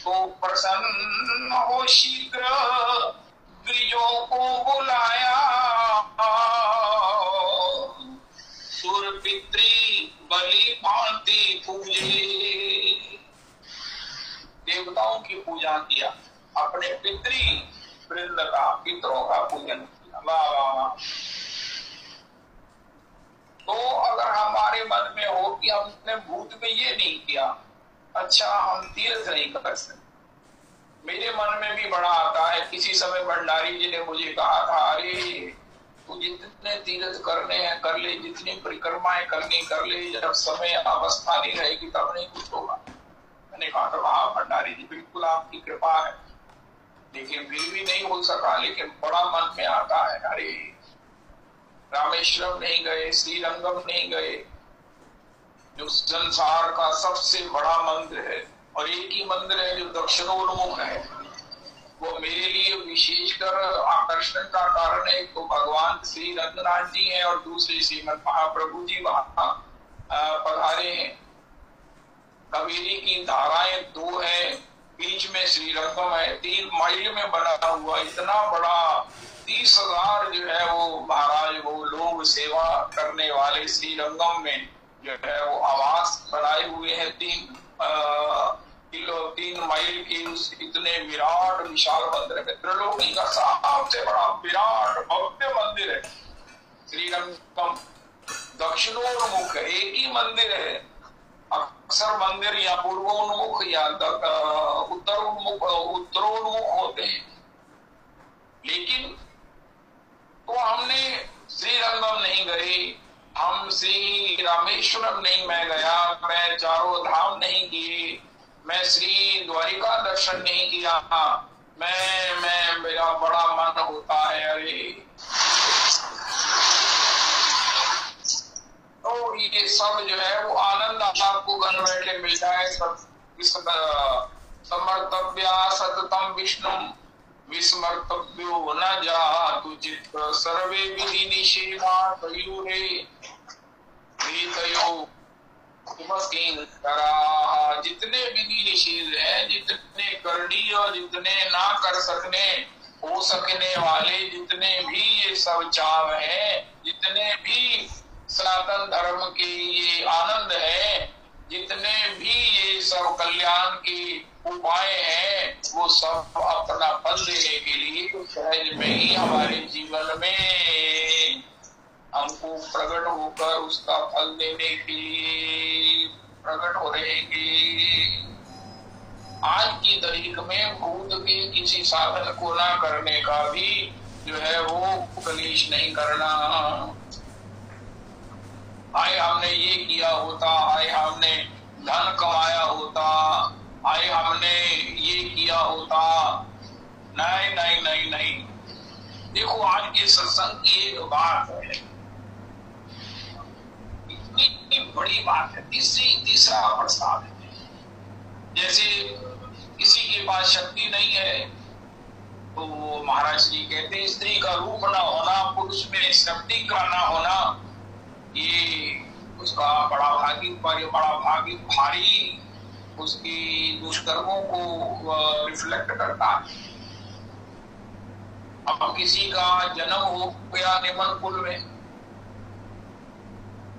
तो प्रसन्न हो शीघ्र द्विजों को बुलाया। सुर पितृ बलि भांति पूजे, देवताओं की पूजा किया, अपने पितृ वृंद का, पितरों का पूजन किया। वाह वाह वाह। तो अगर हमारे मन में हो कि हमने भूत में ये नहीं किया, अच्छा हम तीर्थ नहीं कर सकते। मेरे मन में भी बड़ा आता है, किसी समय भंडारी जी ने मुझे कहा था, अरे तू जितने तीर्थ करने हैं कर ले, जितनी परिक्रमाएं करनी कर ले, जब समय अवस्था नहीं रहेगी तब नहीं कुछ होगा। मैंने कहा तो हाँ भंडारी जी बिल्कुल आपकी कृपा है, लेकिन फिर भी नहीं हो सका। लेकिन बड़ा मन में आता है, अरे रामेश्वरम नहीं गए, श्रीरंगम नहीं गए, जो संसार का सबसे बड़ा मंदिर है, और एक ही मंदिर है जो दक्षिणोन्मुख है, वो मेरे लिए विशेषकर आकर्षण का कारण है। तो भगवान श्री रंगनाथ जी हैं और दूसरे श्रीमद महाप्रभु जी वहां पधारे हैं। कावेरी की धाराएं 2 हैं, बीच में श्रीरंगम है, 3 माइल में बना हुआ इतना बड़ा 30,000 जो है वो महाराज वो लोग सेवा करने वाले श्रीरंगम में जो है वो आवास बनाए हुए हैं। 3 माइल की उस इतने विराट विशाल मंदिर में, त्रिलोकी का सबसे बड़ा विराट भव्य मंदिर है श्रीरंगम। दक्षिणोन्मुख एक ही मंदिर है, अक्सर मंदिर या पूर्वोन्मुख या उत्तरोन्मुख होते हैं। लेकिन तो हमने श्रीरंगम नहीं गए, हम श्री रामेश्वरम नहीं, मैं गया, मैं चारों धाम नहीं किए, मैं श्री द्वारिका दर्शन नहीं किया। मैं मेरा बड़ा मन होता है, अरे तो ये सब जो है वो आनंद आपको घर बैठे मिल जाए। समर्तव्या सततम विष्णु विस्मर्तव्यो न जातु चित्त सर्वे विधि निषेधा तयूरे रीतयो। जितने विधि निषेध है, जितने करनी और जितने ना कर सकने हो सकने वाले, जितने भी ये सब चाव है, जितने भी सनातन धर्म के ये आनंद है, जितने भी ये सब कल्याण के उपाय हैं, वो सब अपना फल देने के लिए सहज में ही हमारे जीवन में हमको प्रकट होकर उसका फल देने के लिए प्रकट हो रहेंगे। आज की तारीख में भूत के किसी साधन को ना करने का भी जो है वो कलेश नहीं करना। आए हमने ये किया होता, आए हमने धन कमाया होता, आए हमने ये किया होता, नहीं नहीं नहीं नहीं। देखो आज के सत्संग की एक बात है, इतनी बड़ी बात है, तीसरा प्रसाद है। जैसे किसी के पास शक्ति नहीं है तो महाराज जी कहते हैं स्त्री का रूप ना होना, पुरुष में शक्ति का ना होना, ये उसका बड़ा भागी भारी उसकी दुष्कर्मों को रिफ्लेक्ट करता है। अब किसी का जन्म हो गया निमन कुल में,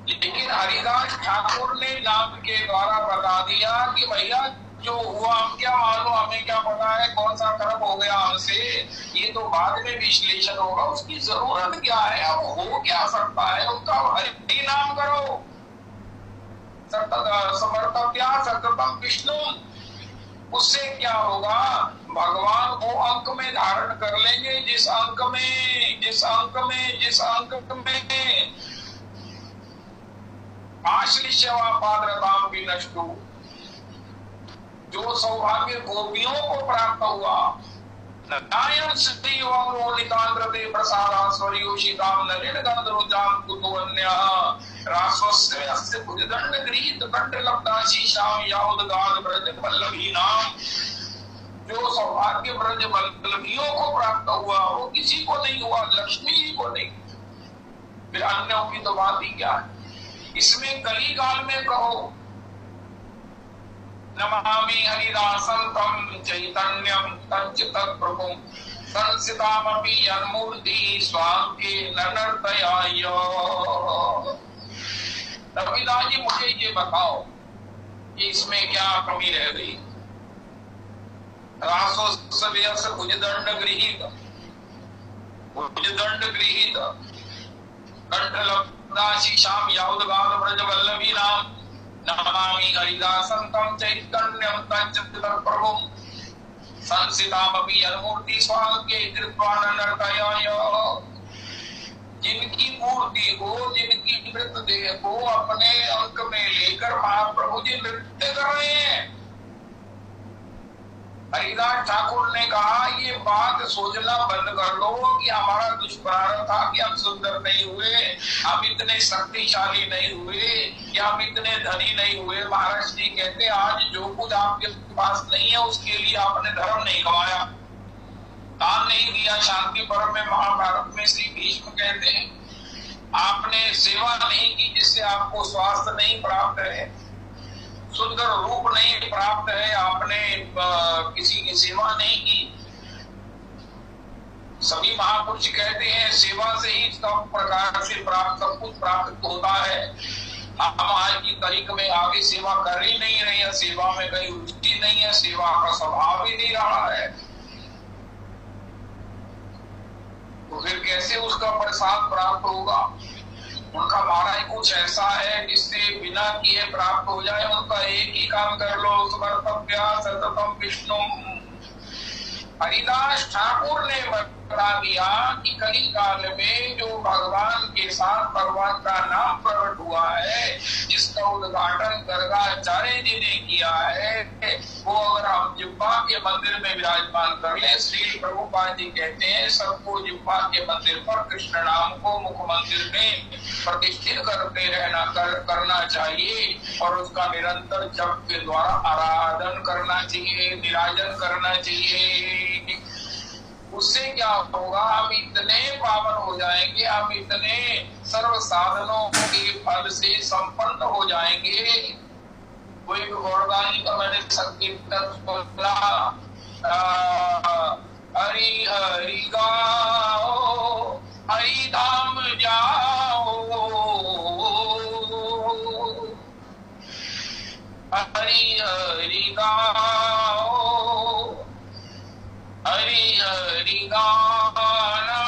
लेकिन हरिदास ठाकुर ने नाम के द्वारा बता दिया कि भैया जो हुआ हम क्या मालूम, हमें क्या पता है कौन सा कर्म हो गया हमसे, ये तो बाद में विश्लेषण होगा, उसकी जरूरत क्या है, अब हो क्या सकता है, उसका हरि नाम करो। समर्तव्या सततम विष्णु, उससे क्या होगा, भगवान वो अंक में धारण कर लेंगे जिस अंक में आश्लिष्यवा पाद्रताम विनष्टु, जो सौभाग्य गोपियों को प्राप्त हुआ। नायम श्री वंगोलिकांद्रते प्रसादास्वर्योषिताम नलिनगंधरुजाम कुतुवन्या रास्वस्य भुजदंड गृहीत कंठलब्धाशीशाम यावदगाद ब्रज वल्लभीनाम, जो सौभाग्य ब्रज वल्लभियों को प्राप्त हुआ वो किसी को नहीं हुआ, लक्ष्मी जी को नहीं। फिर अन्यों की तो बात ही क्या है। इसमें कली काल में कहो नमामि हरिदासं तं चैतन्यं तच्च तत्प्रभुं संसितामपि यन्मूर्ति स्वांके नर्तयाय। रविदास जी मुझे ये बताओ कि इसमें क्या कमी रह गई। रासोत्सव्यस्य भुजदंड गृहीत कंठलब्धाशी श्याम यावदगाद ब्रज वल्लभी नाम नमामि हरिदासं तं चैतन्यं तच्च तत्प्रभुं संसितामपि यन्मूर्ति स्वांके कृत्वा नर्तयाय। जिनकी मूर्ति को, जिनकी मृतदेह को अपने अंक में लेकर महाप्रभु जी नृत्य कर रहे हैं। हरिदास ठाकुर ने कहा ये बात सोचना बंद कर लो कि हमारा दुष्प्रारंभ था कि हम सुंदर नहीं हुए, हम इतने शक्तिशाली नहीं हुए, या हम इतने धनी नहीं हुए। महाराज जी कहते आज जो कुछ आपके पास नहीं है उसके लिए आपने धर्म नहीं गवाया, दान नहीं दिया। शांति पर्व में महाभारत में श्री भीष्म कहते हैं आपने सेवा नहीं की जिससे आपको स्वास्थ्य नहीं प्राप्त है, सुंदर रूप नहीं प्राप्त है, आपने किसी की सेवा नहीं की। सभी महापुरुष कहते हैं सेवा से ही सब प्रकार से सब कुछ प्राप्त होता है। हम आज की तारीख में आगे सेवा कर ही नहीं रहे हैं, सेवा में कहीं रुचि नहीं है, सेवा का स्वभाव ही नहीं रहा है, तो फिर कैसे उसका प्रसाद प्राप्त होगा। उनका महाराज कुछ ऐसा है जिससे बिना किए प्राप्त हो जाए। उनका एक ही काम कर लो, स्मर्तव्या सततम विष्णु। हरिदास ठाकुर ने बता दिया कि कली काल में जो भगवान के साथ भगवान का नाम प्रकट हुआ है, जिसका उद्घाटन गर्गाचार्य जी ने किया है, वो अगर हम जिब्बा के मंदिर में विराजमान कर ले, श्री प्रभुपाद जी कहते हैं सबको जिब्बा के मंदिर पर कृष्ण नाम को मुख मंदिर में प्रतिष्ठित करते रहना करना चाहिए और उसका निरंतर जप के द्वारा आराधन करना चाहिए, निराजन करना चाहिए। उससे क्या होगा, हम इतने पावन हो जाएंगे, हम इतने सर्व साधनों के फल से संपन्न हो जाएंगे। कोई गौरगानी का मैंने संकीर्तन सुना, हरि हरि गाओ हरि धाम जाओ, हरि हरि गाओ हरि हरि गाना,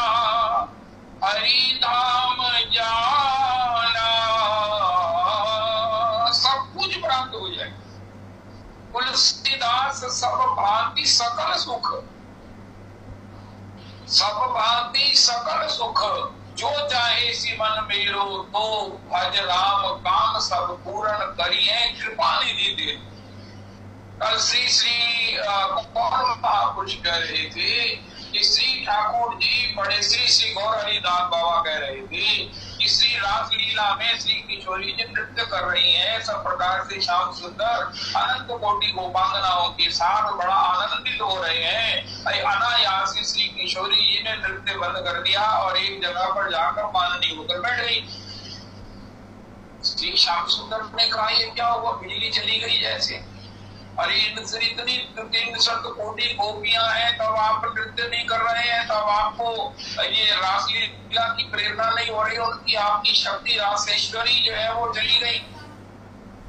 हरि धाम जाना, सब कुछ प्राप्त हो जाए। तुलसीदास सब भांति सकल सुख, सब भांति सकल सुख, जो चाहे सी मन मेरो तो भज राम काम सब पूर्ण करिए कृपा निधि दे। कल श्री श्री कौन महापुरुष कह रहे थे कि श्री ठाकुर जी बड़े श्री श्री गौर हरिदास बाबा कह रहे थे कि श्री रास लीला में श्री किशोरी जी नृत्य कर रही हैं, सब प्रकार से श्याम सुंदर अनंत कोटि गोपांगनाओं के साथ बड़ा आनंदित हो रहे हैं। अनायास श्री किशोरी जी ने नृत्य बंद कर दिया और एक जगह पर जाकर माननीय होकर बैठ गई। श्री श्याम सुंदर ने कहा ये क्या हुआ, बिजली चली गई जैसे। अरे इतनी 300 कोटि गोपियां हैं तब आप नृत्य नहीं कर रहे हैं, तब आपको ये रासलीला की प्रेरणा नहीं हो रही, उनकी आपकी शक्ति रासेश्वरी जो है वो चली गई।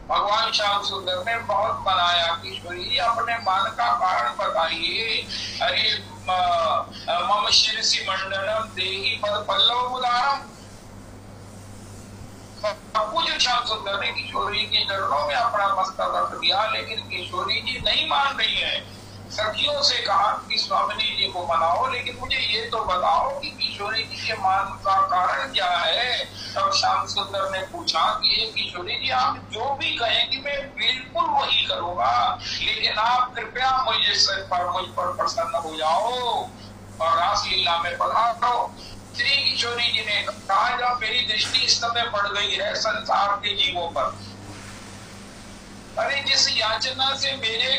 भगवान श्याम सुंदर ने बहुत बनाया, किशोरी जी अपने मन का कारण बताइए। अरे मम शिरसि मंडलम देहि पद पल्लव उदारम, कुछ श्याम सुंदर ने किशोरी के चरणों में अपना मस्तक रख दिया, लेकिन किशोरी जी नहीं मान रही है। सखियों से कहा कि स्वामिनी जी को मनाओ, लेकिन मुझे ये तो बताओ कि किशोरी जी के मान का कारण क्या है। तब श्याम सुंदर ने पूछा कि ये किशोरी जी आप जो भी कहेंगी मैं बिल्कुल वही करूंगा, लेकिन आप कृपया मुझ पर प्रसन्न हो जाओ और रासलीला में पधारो। श्री किशोरी जी ने कहा जब मेरी दृष्टि इस समय पड़ गई है संसार के जीवों पर, अरे जिस याचना से मेरे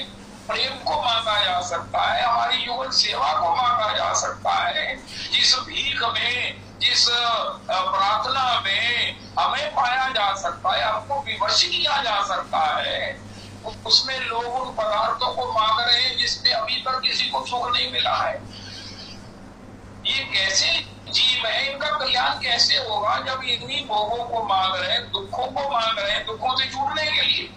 प्रेम को मांगा जा सकता है, हमारी युगल सेवा को मांगा जा सकता है, जिस भीख में, जिस प्रार्थना में हमें पाया जा सकता है, हमको विवश किया जा सकता है, उसमें लोग उन पदार्थों को मांग रहे हैं जिसमें अभी तक किसी को सुख नहीं मिला है। ये कैसे जीव है, इनका कल्याण कैसे होगा जब इन्हीं भोगों को मांग रहे हैं, दुखों को मांग रहे हैं, दुखों से छूटने के लिए।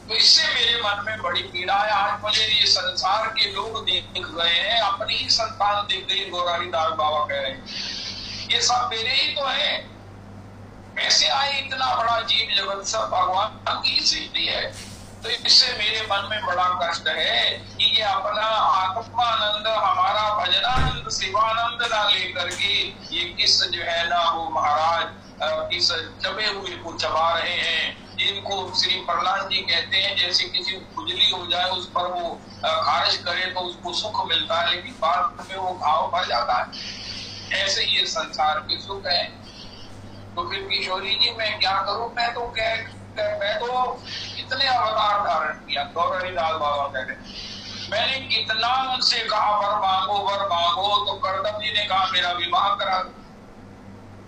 तो इससे मेरे मन में बड़ी पीड़ा है। आज मुझे ये संसार के लोग दिख गए हैं, अपनी ही संतान दिख गई। गौरारी दास बाबा कह रहे हैं ये सब मेरे ही तो है। कैसे आए इतना बड़ा जीव जगत, सब भगवान की सृष्टि है। तो इससे मेरे मन में बड़ा कष्ट है कि ये अपना आत्मानंद, हमारा भजनानंद, शिवानंद ना लेकर के ये किस जो है ना वो महाराज किस चबे हुए को चबा रहे हैं। इनको श्री प्रहलाद जी कहते हैं जैसे किसी खुजली हो जाए उस पर वो खारिश करे तो उसको सुख मिलता है, लेकिन बाद में वो घाव भर जाता है। ऐसे ये संसार के सुख है। तो फिर किशोरी जी मैं क्या करूं, मैं तो इतने अवतार धारण किया। गौरारी दास बाबा कह रहे मैंने कितना उनसे कहा वर मांगो, तो करदम जी ने कहा मेरा विवाह करा।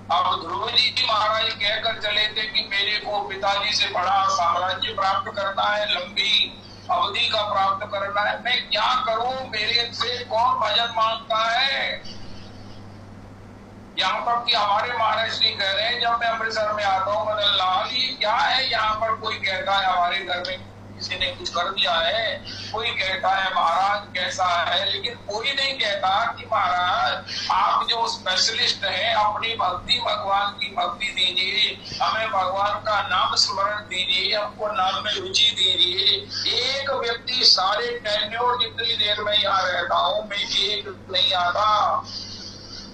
अब ध्रुव जी महाराज कहकर चले थे कि मेरे को पिताजी से बड़ा साम्राज्य प्राप्त करना है, लंबी अवधि का प्राप्त करना है। मैं क्या करूं, मेरे से कौन भजन मांगता है। यहाँ पर कि हमारे महाराज श्री कह रहे हैं जब मैं अमृतसर में आता हूँ मदन लाल, ये क्या है, यहाँ पर कोई कहता है हमारे घर में किसी ने कुछ कर दिया है, कोई कहता है महाराज कैसा है, लेकिन कोई नहीं कहता कि महाराज आप जो स्पेशलिस्ट हैं अपनी भक्ति, भगवान की भक्ति दीजिए, हमें भगवान का नाम स्मरण दीजिए, हमको नाम में रुचि दीजिए। एक व्यक्ति सारे टेन्योर जितनी देर में यहाँ रहता हूँ मैं एक नहीं आता,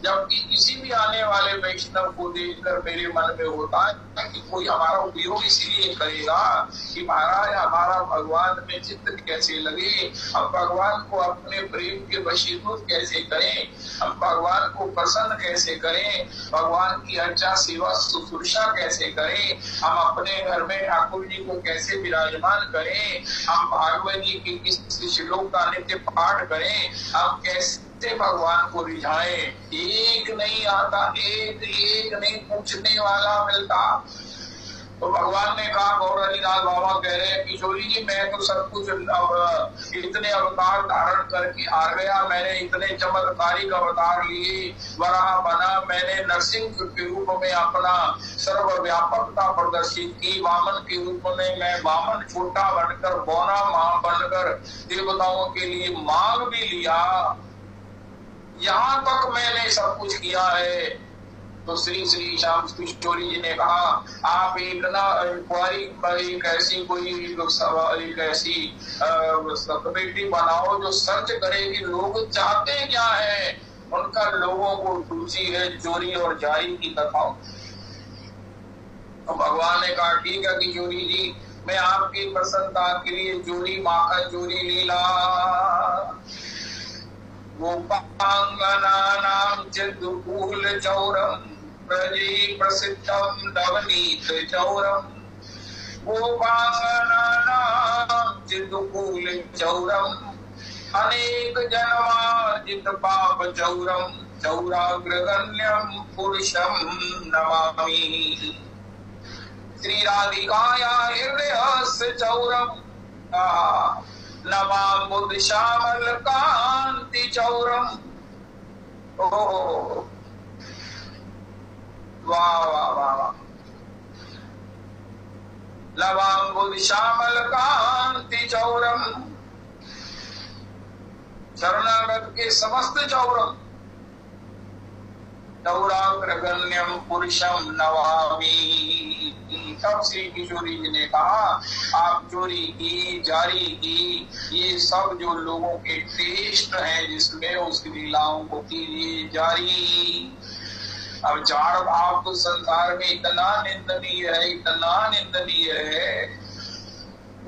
जबकि किसी भी आने वाले वैष्णव को देखकर मेरे मन में होता है कि कोई हमारा उपयोग इसीलिए करेगा कि महाराज हमारा भगवान में चित्त कैसे लगे, हम भगवान को अपने प्रेम के वशीभूत कैसे करें, हम भगवान को प्रसन्न कैसे करें, भगवान की अर्चा सेवा शुश्रूषा कैसे करें, हम अपने घर में ठाकुर जी को कैसे विराजमान करें, हम भागवत जी की किस श्लोक का नित्य पाठ करें, हम कैसे भगवान को रिझाएं। एक नहीं आता, एक नहीं पूछने वाला मिलता। तो भगवान ने कहा, गौरारी दास बाबा कह रहे हैं किशोरी जी मैं तो सब कुछ इतने अवतार धारण करके आ गया, मैंने इतने चमत्कारिक अवतार लिए, वराह बना, मैंने नरसिंह के रूप में अपना सर्वव्यापकता प्रदर्शित की, वामन के रूप में मैं वामन छोटा बनकर बौना मां बनकर देवताओं के लिए मांग भी लिया, यहाँ तक मैंने सब कुछ किया है। तो श्री श्री श्याम किशोरी जी ने कहा आप एक ना इंक्वायरी एक ऐसी कमेटी बनाओ जो सर्च करे कि लोग चाहते क्या है, उनका लोगों को रुचि है चोरी और जारी की कथाओं। तो भगवान ने कहा ठीक है किशोरी जी मैं आपकी प्रसन्नता के लिए चोरी माखन चोरी लीला गोपांगनानां चिदुकूल चौरम प्रजी प्रसिद्धम नवनीत चौरम, गोपांगनानां चिदुकूल चौरम अनेक जन्मार्जित पाप चौरम, चौराग्रगण्यम पुरुषम नमामि। श्री राधिकाया हृदयस्य चौरम नमाम बुद्ध श्यामल कांति चौरम। ओ वाह वाह वाह वाह, नमाम बुद्ध श्यामल कांति चौरम, शरणागत के समस्त चौरम, चौराग्रगण्यम पुरुषम नमामि। तब श्री किशोरी जी ने कहा आप चोरी की, जारी की, ये सब जो लोगों के टेस्ट है जिसमें उसकी लीलाओं को कीजिए जारी। अब जाड़ भाव तो संसार में इतना निंदनीय है, इतना निंदनीय है,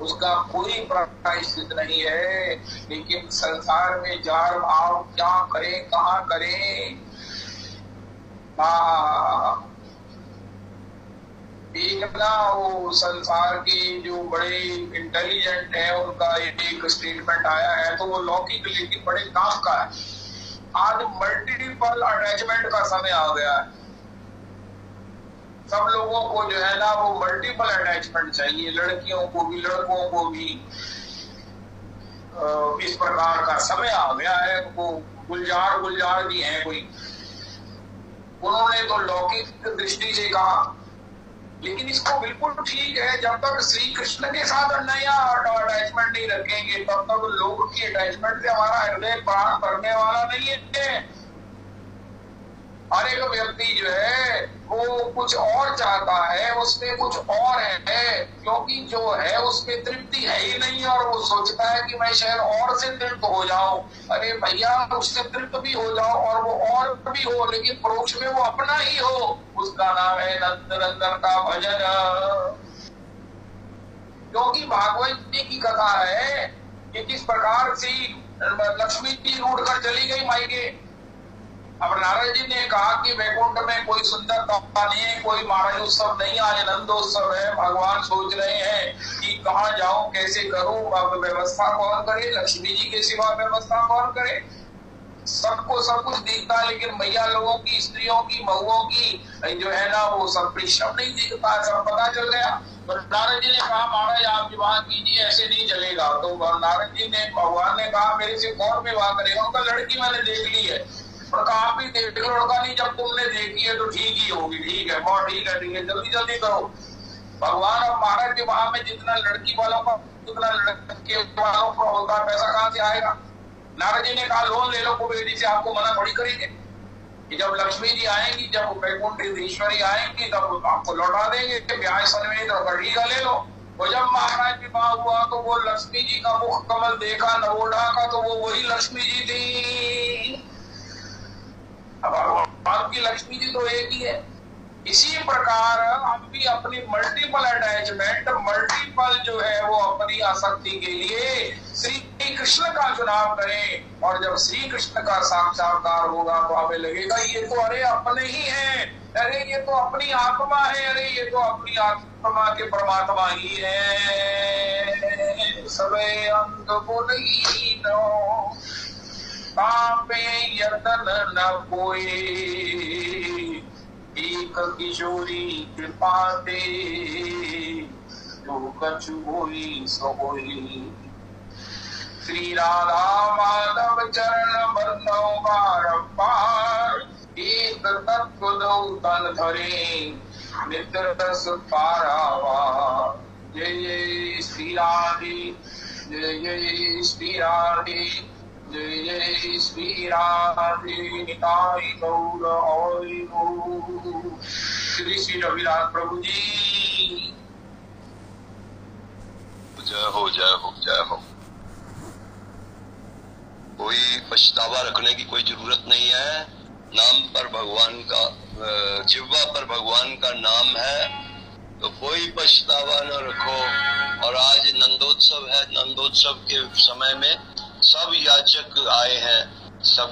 उसका कोई प्रायश्चित नहीं है। लेकिन संसार में जाड़ भाव क्या करें, कहाँ करें। एक ना वो संसार के जो बड़े इंटेलिजेंट है उनका एक स्टेटमेंट आया है, तो वो लौकिक लेकिन बड़े काम का है। आज मल्टीपल अटैचमेंट का समय आ गया है। सब लोगों को जो है ना वो मल्टीपल अटैचमेंट चाहिए, लड़कियों को भी लड़कों को भी। इस प्रकार का समय आ गया है। वो गुलजार जी हैं कोई, उन्होंने तो लौकिक दृष्टि से कहा, लेकिन इसको बिल्कुल ठीक है। जब तक श्री कृष्ण के साथ नया अटैचमेंट नहीं रखेंगे तब तक लोग की अटैचमेंट से हमारा हृदय प्राण करने वाला नहीं है। हर एक व्यक्ति जो है वो कुछ और चाहता है, उसमें कुछ और है, क्योंकि जो है उसमें तृप्ति है ही नहीं और वो सोचता है कि मैं शायद और से तृप्त हो जाऊं। अरे भैया, उससे तृप्त भी हो जाओ और वो और भी हो, लेकिन परोक्ष में वो अपना ही हो। उसका नाम है नंदन का भजन। क्योंकि भागवत जी की कथा है कि किस प्रकार से लक्ष्मी जी उड़कर चली गई मायके। अब नारद जी ने कहा कि वैकुंठ में कोई सुंदर कथा नहीं है, कोई महाराज उत्सव नहीं, आज नंदोत्सव है। भगवान सोच रहे हैं कि कहाँ जाऊं, कैसे करूं, अब व्यवस्था कौन करे, लक्ष्मी जी के सिवा व्यवस्था कौन करे। सबको सब कुछ दिखता है, लेकिन मैया लोगों की, स्त्रियों की, बहुओं की जो है ना वो सब परिश्रम नहीं दिखता, सब पता चल गया। तो नारद जी ने कहा महाराज आप विवाह कीजिए, ऐसे नहीं चलेगा। तो नारद जी ने, भगवान ने कहा मेरे से कौन विवाह करेगा, उनका लड़की मैंने देख ली है। और आप भी देख लो, लड़का नहीं, जब तुमने देखी है तो ठीक ही होगी। ठीक है, बहुत ठीक है, जल्दी जल्दी करो। भगवान अब महाराज विवाह में जितना लड़की वालों का उतना लड़के वालों का होता, पैसा कहाँ से आएगा। नारद जी ने कहा लोन ले लो कुबेरी से, आपको मना थोड़ी करेंगे कि जब लक्ष्मी जी आएंगी, जब वैकुंठ ईश्वरी आएंगी तब आपको लौटा देंगे, ब्याज सनमेत और ठीक है ले लो। और जब महाराज विवाह हुआ तो वो लक्ष्मी जी का मुख कमल देखा नवोढ़ा का, तो वो वही लक्ष्मी जी थी। अब भगवान की लक्ष्मी जी तो एक ही है। इसी प्रकार हम भी अपनी मल्टीपल अटैचमेंट, मल्टीपल जो है वो अपनी आसक्ति के लिए श्री कृष्ण का चुनाव करें। और जब श्री कृष्ण का साक्षात्कार होगा तो हमें लगेगा ये तो अरे अपने ही है, अरे ये तो अपनी आत्मा है, अरे ये तो अपनी आत्मा के परमात्मा ही है। सबे अंग बोलई नो पापे यतन न कोई, एक किशोरी कृपा दे जो कछु होई सो होई। श्री राधा माधव चरण बंधो बारंबार, एक तत्व दो तन धरे नित्य रस पारावार। जय जय श्री राधे, जय जय श्री राधे, जय जय श्री राधे। निताई गौर हरि बोल। श्री श्री रविराज प्रभु जी। जय हो जय हो जय हो। कोई पछतावा रखने की कोई जरूरत नहीं है। नाम पर भगवान का, जिह्वा पर भगवान का नाम है, तो कोई पछतावा न रखो। और आज नंदोत्सव है, नंदोत्सव के समय में सब याचक आए हैं, सब